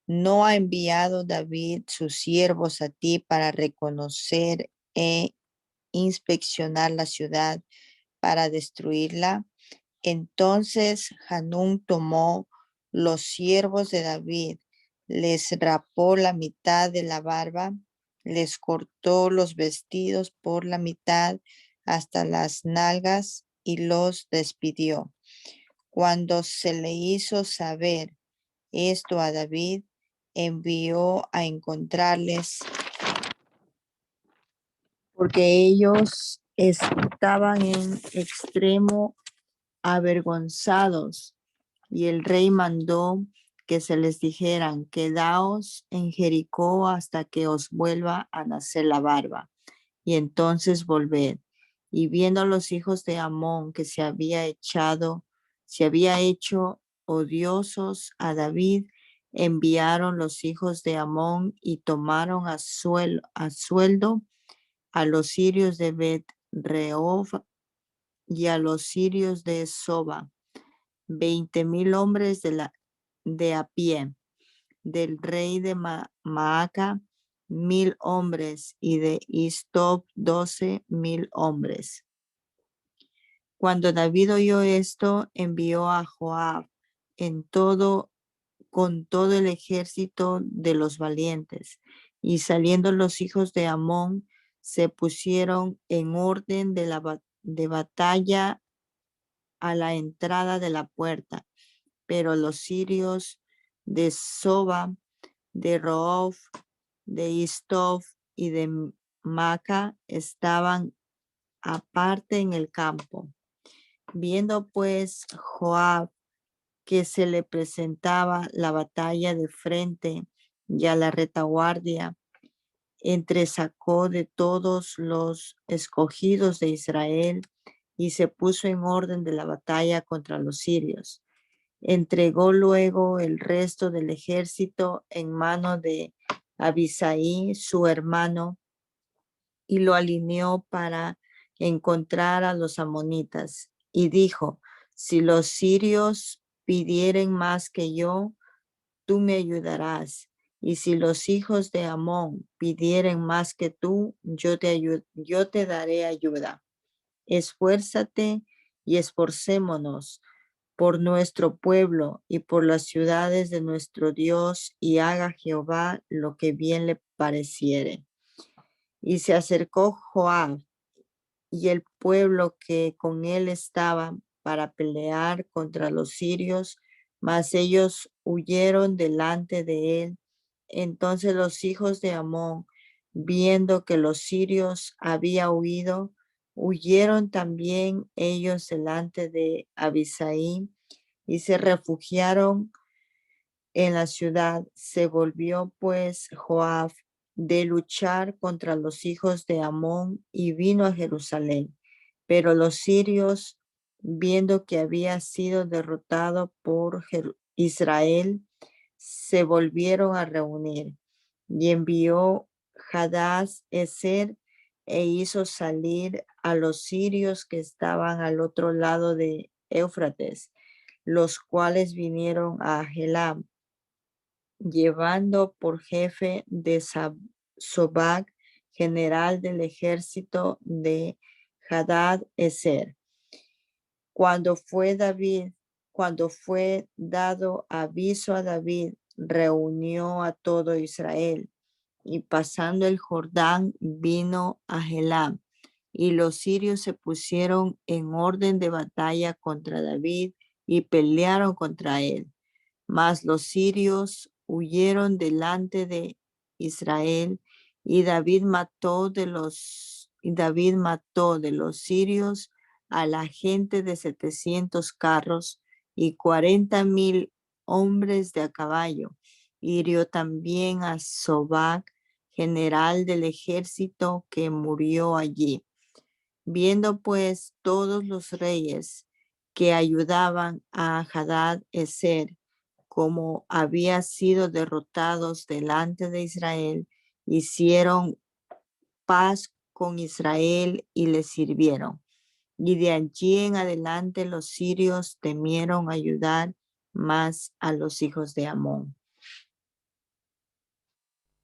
¿No ha enviado David sus siervos a ti para reconocer e inspeccionar la ciudad, para destruirla? Entonces Hanún tomó los siervos de David, les rapó la mitad de la barba, les cortó los vestidos por la mitad hasta las nalgas y los despidió. Cuando se le hizo saber esto a David, envió a encontrarles, porque ellos estaban en extremo avergonzados, y el rey mandó que se les dijeran: Quedaos en Jericó hasta que os vuelva a nacer la barba, y entonces volved. Y viendo los hijos de Amón que se había hecho odiosos a David, enviaron los hijos de Amón y tomaron a sueldo a los sirios de Bet-Rehob y a los sirios de Soba, 20,000 hombres de a pie, del rey de Maaca 1,000 hombres, y de Istob 12,000 hombres. Cuando David oyó esto, envió a Joab con todo el ejército de los valientes, y saliendo los hijos de Amón, se pusieron en orden de batalla a la entrada de la puerta. Pero los sirios de Soba, de Rehob, de Istob y de Maaca estaban aparte en el campo. Viendo pues Joab que se le presentaba la batalla de frente y a la retaguardia, entresacó de todos los escogidos de Israel y se puso en orden de la batalla contra los sirios. Entregó luego el resto del ejército en mano de Abisai, su hermano, y lo alineó para encontrar a los amonitas. Y dijo, si los sirios pidieren más que yo, tú me ayudarás. Y si los hijos de Amón pidieren más que tú, yo te daré ayuda. Esfuérzate y esforcémonos por nuestro pueblo y por las ciudades de nuestro Dios, y haga Jehová lo que bien le pareciere. Y se acercó Joab y el pueblo que con él estaba para pelear contra los sirios, mas ellos huyeron delante de él. Entonces los hijos de Amón, viendo que los sirios habían huido, huyeron también ellos delante de Abisai y se refugiaron en la ciudad. Se volvió pues Joab de luchar contra los hijos de Amón y vino a Jerusalén. Pero los sirios, viendo que había sido derrotado por Israel, se volvieron a reunir. Y envió Hadad-Ezer e hizo salir a los sirios que estaban al otro lado de Éufrates, los cuales vinieron a Helam, llevando por jefe de Sobag, general del ejército de Hadad-Ezer. Cuando fue dado aviso a David, reunió a todo Israel, y pasando el Jordán vino a Helam, y los sirios se pusieron en orden de batalla contra David y pelearon contra él. Mas los sirios huyeron delante de Israel, y David mató de los sirios a la gente de 700 carros y 40,000 hombres de a caballo. Hirió también a Sobag, general del ejército, que murió allí. Viendo pues todos los reyes que ayudaban a Hadad-Ezer, como había sido derrotados delante de Israel, hicieron paz con Israel y le sirvieron. Y de allí en adelante los sirios temieron ayudar más a los hijos de Amón.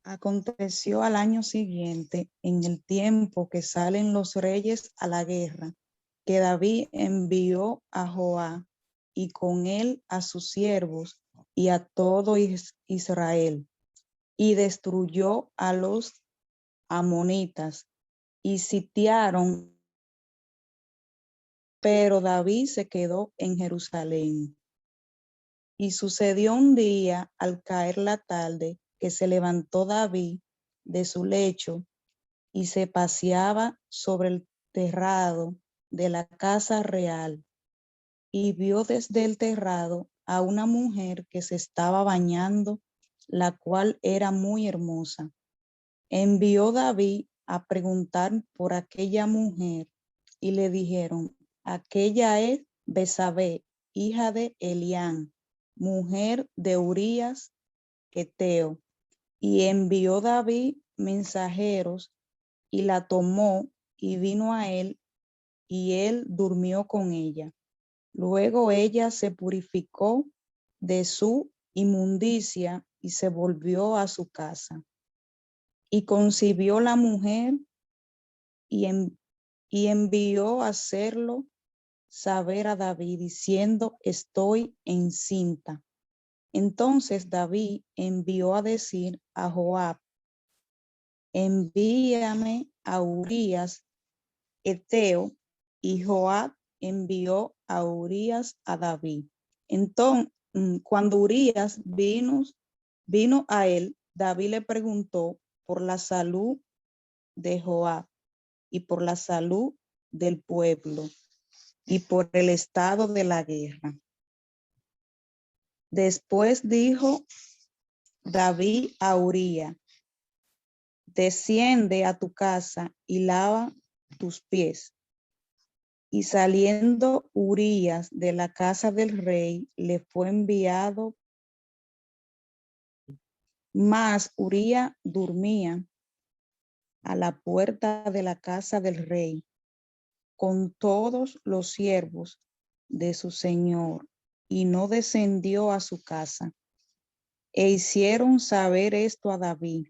Aconteció al año siguiente, en el tiempo que salen los reyes a la guerra, que David envió a Joab y con él a sus siervos y a todo Israel, y destruyó a los amonitas y sitiaron, pero David se quedó en Jerusalén. Y sucedió un día, al caer la tarde, que se levantó David de su lecho y se paseaba sobre el terrado de la casa real, y vio desde el terrado a una mujer que se estaba bañando, la cual era muy hermosa. Envió David a preguntar por aquella mujer, y le dijeron, aquella es Betsabé, hija de Elián, mujer de Urías Eteo. Y envió David mensajeros, y la tomó, y vino a él, y él durmió con ella. Luego ella se purificó de su inmundicia y se volvió a su casa. Y concibió la mujer y envió a hacerlo saber a David, diciendo, estoy encinta. Entonces David envió a decir a Joab, envíame a Urías Eteo, y Joab envió a Urías a David. Entonces, cuando Urías vino a él, David le preguntó por la salud de Joab y por la salud del pueblo y por el estado de la guerra. Después dijo David a Uría: desciende a tu casa y lava tus pies. Y saliendo Urías de la casa del rey, le fue enviado, mas Uría dormía a la puerta de la casa del rey con todos los siervos de su señor, y no descendió a su casa. E hicieron saber esto a David,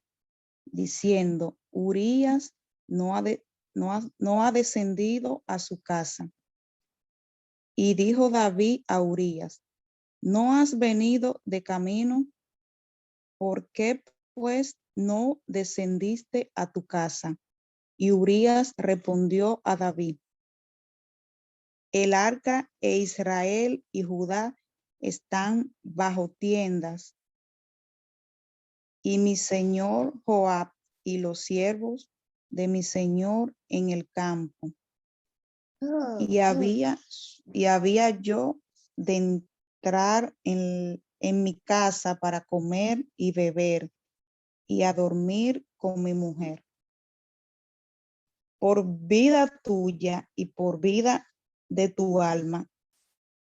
diciendo: Urías no ha descendido a su casa. Y dijo David a Urías: ¿no has venido de camino? ¿Por qué pues no descendiste a tu casa? Y Urías respondió a David: el arca e Israel y Judá están bajo tiendas, y mi señor Joab y los siervos de mi señor en el campo. Y había yo de entrar en mi casa para comer y beber y a dormir con mi mujer. Por vida tuya y por vida de tu alma,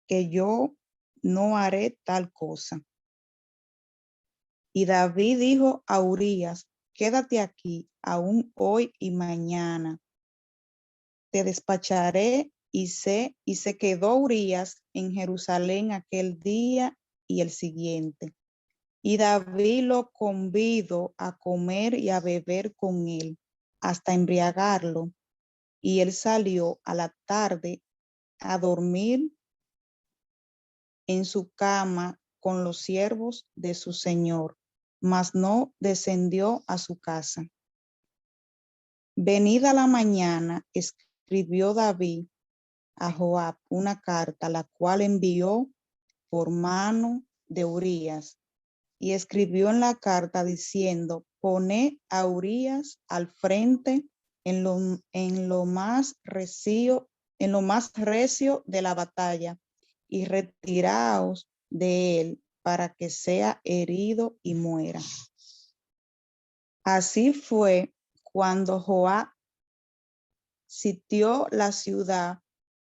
que yo no haré tal cosa. Y David dijo a Urías: quédate aquí aún hoy y mañana. Te despacharé. Y se quedó Urías en Jerusalén aquel día y el siguiente. Y David lo convidó a comer y a beber con él, hasta embriagarlo. Y él salió a la tarde a dormir en su cama con los siervos de su señor, mas no descendió a su casa. Venida la mañana, escribió David a Joab una carta, la cual envió por mano de Urías, y escribió en la carta diciendo: poned a Urías al frente en lo más recio de la batalla, y retiraos de él para que sea herido y muera. Así fue cuando Joab sitió la ciudad,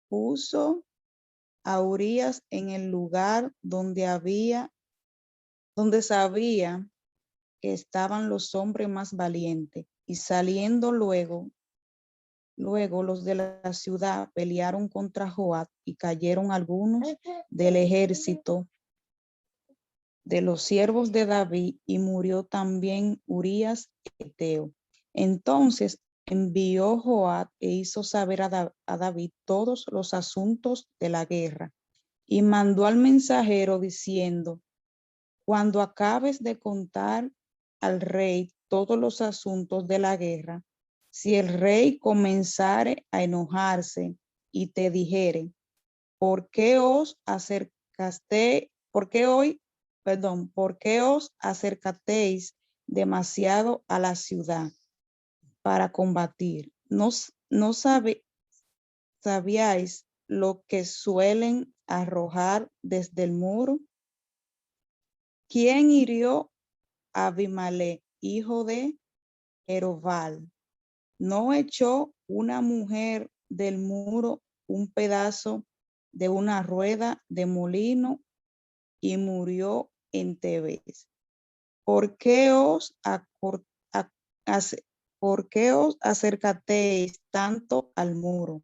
puso a Urías en el lugar donde sabía que estaban los hombres más valientes, y saliendo luego los de la ciudad pelearon contra Joab, y cayeron algunos del ejército de los siervos de David, y murió también Urías Eteo. Entonces envió Joab e hizo saber a David todos los asuntos de la guerra, y mandó al mensajero diciendo: cuando acabes de contar al rey todos los asuntos de la guerra, si el rey comenzare a enojarse y te dijere: ¿por qué os acercasteis demasiado a la ciudad para combatir? ¿No sabíais lo que suelen arrojar desde el muro? ¿Quién hirió a Abimelech, hijo de Jerobal? ¿No echó una mujer del muro un pedazo de una rueda de molino y murió en Tebes? ¿Por qué os acercasteis tanto al muro?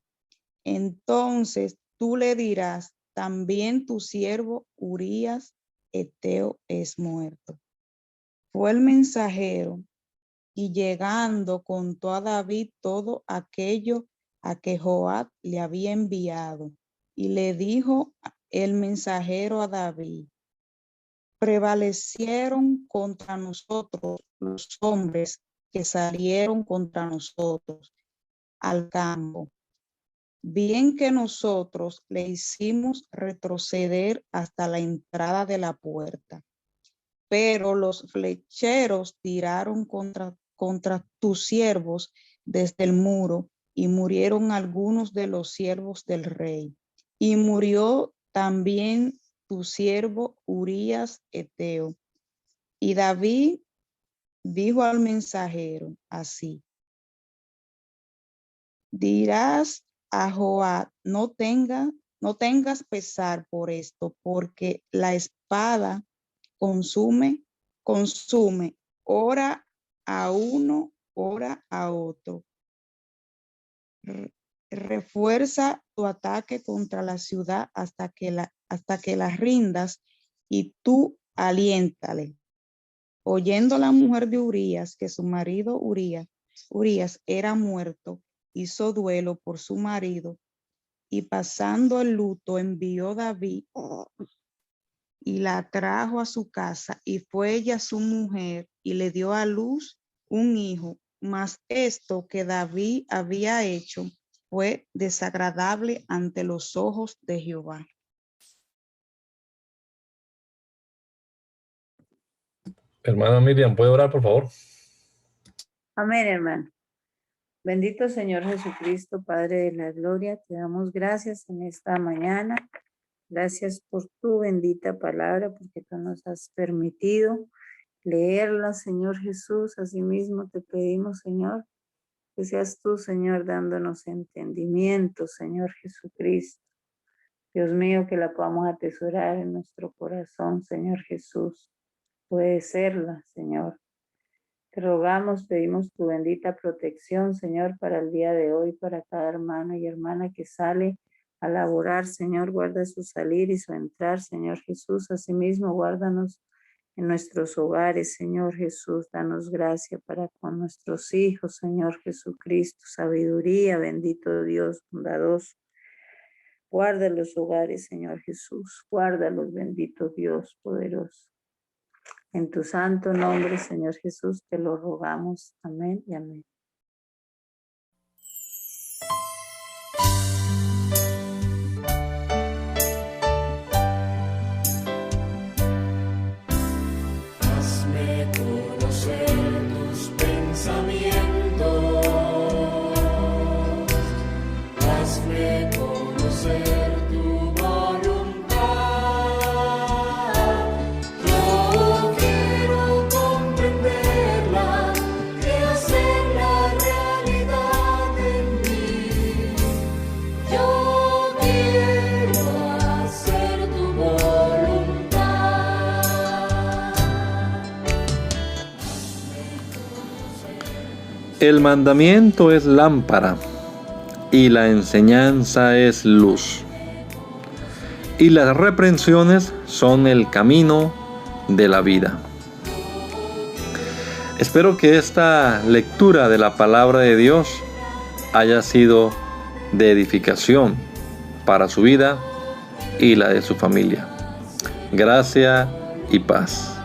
Entonces tú le dirás: también tu siervo Urías Eteo es muerto. Fue el mensajero, y llegando contó a David todo aquello a que Joab le había enviado. Y le dijo el mensajero a David: prevalecieron contra nosotros los hombres que salieron contra nosotros al campo. Bien que nosotros le hicimos retroceder hasta la entrada de la puerta, pero los flecheros tiraron contra tus siervos desde el muro y murieron algunos de los siervos del rey. Y murió también tu siervo Urías Eteo. Y David dijo al mensajero así: dirás a Joab, no tengas pesar por esto, porque la espada consume, ora a uno, ora a otro. Refuerza tu ataque contra la ciudad hasta que la rindas, y tú aliéntale. Oyendo la mujer de Urías que su marido Urías era muerto, hizo duelo por su marido, y pasando el luto envió David y la trajo a su casa, y fue ella su mujer y le dio a luz un hijo. Mas esto que David había hecho fue desagradable ante los ojos de Jehová. Hermana Miriam, ¿puede orar, por favor? Amén, hermano. Bendito Señor Jesucristo, Padre de la gloria, te damos gracias en esta mañana. Gracias por tu bendita palabra, porque tú nos has permitido leerla, Señor Jesús. Asimismo te pedimos, Señor, que seas tú, Señor, dándonos entendimiento, Señor Jesucristo. Dios mío, que la podamos atesorar en nuestro corazón, Señor Jesús. Puede serla, Señor. Te rogamos, pedimos tu bendita protección, Señor, para el día de hoy, para cada hermano y hermana que sale a laborar, Señor. Guarda su salir y su entrar, Señor Jesús. Asimismo, guárdanos en nuestros hogares, Señor Jesús. Danos gracia para con nuestros hijos, Señor Jesucristo. Sabiduría, bendito Dios, bondadoso. Guarda los hogares, Señor Jesús. Guárdalos, bendito Dios, poderoso. En tu santo nombre, Señor Jesús, te lo rogamos. Amén y amén. Hazme conocer tus pensamientos. Hazme conocer tu voluntad. Yo quiero comprenderla y hacerla realidad en mí. Yo quiero hacer tu voluntad. El mandamiento es lámpara y la enseñanza es luz. Y las reprensiones son el camino de la vida. Espero que esta lectura de la palabra de Dios haya sido de edificación para su vida y la de su familia. Gracia y paz.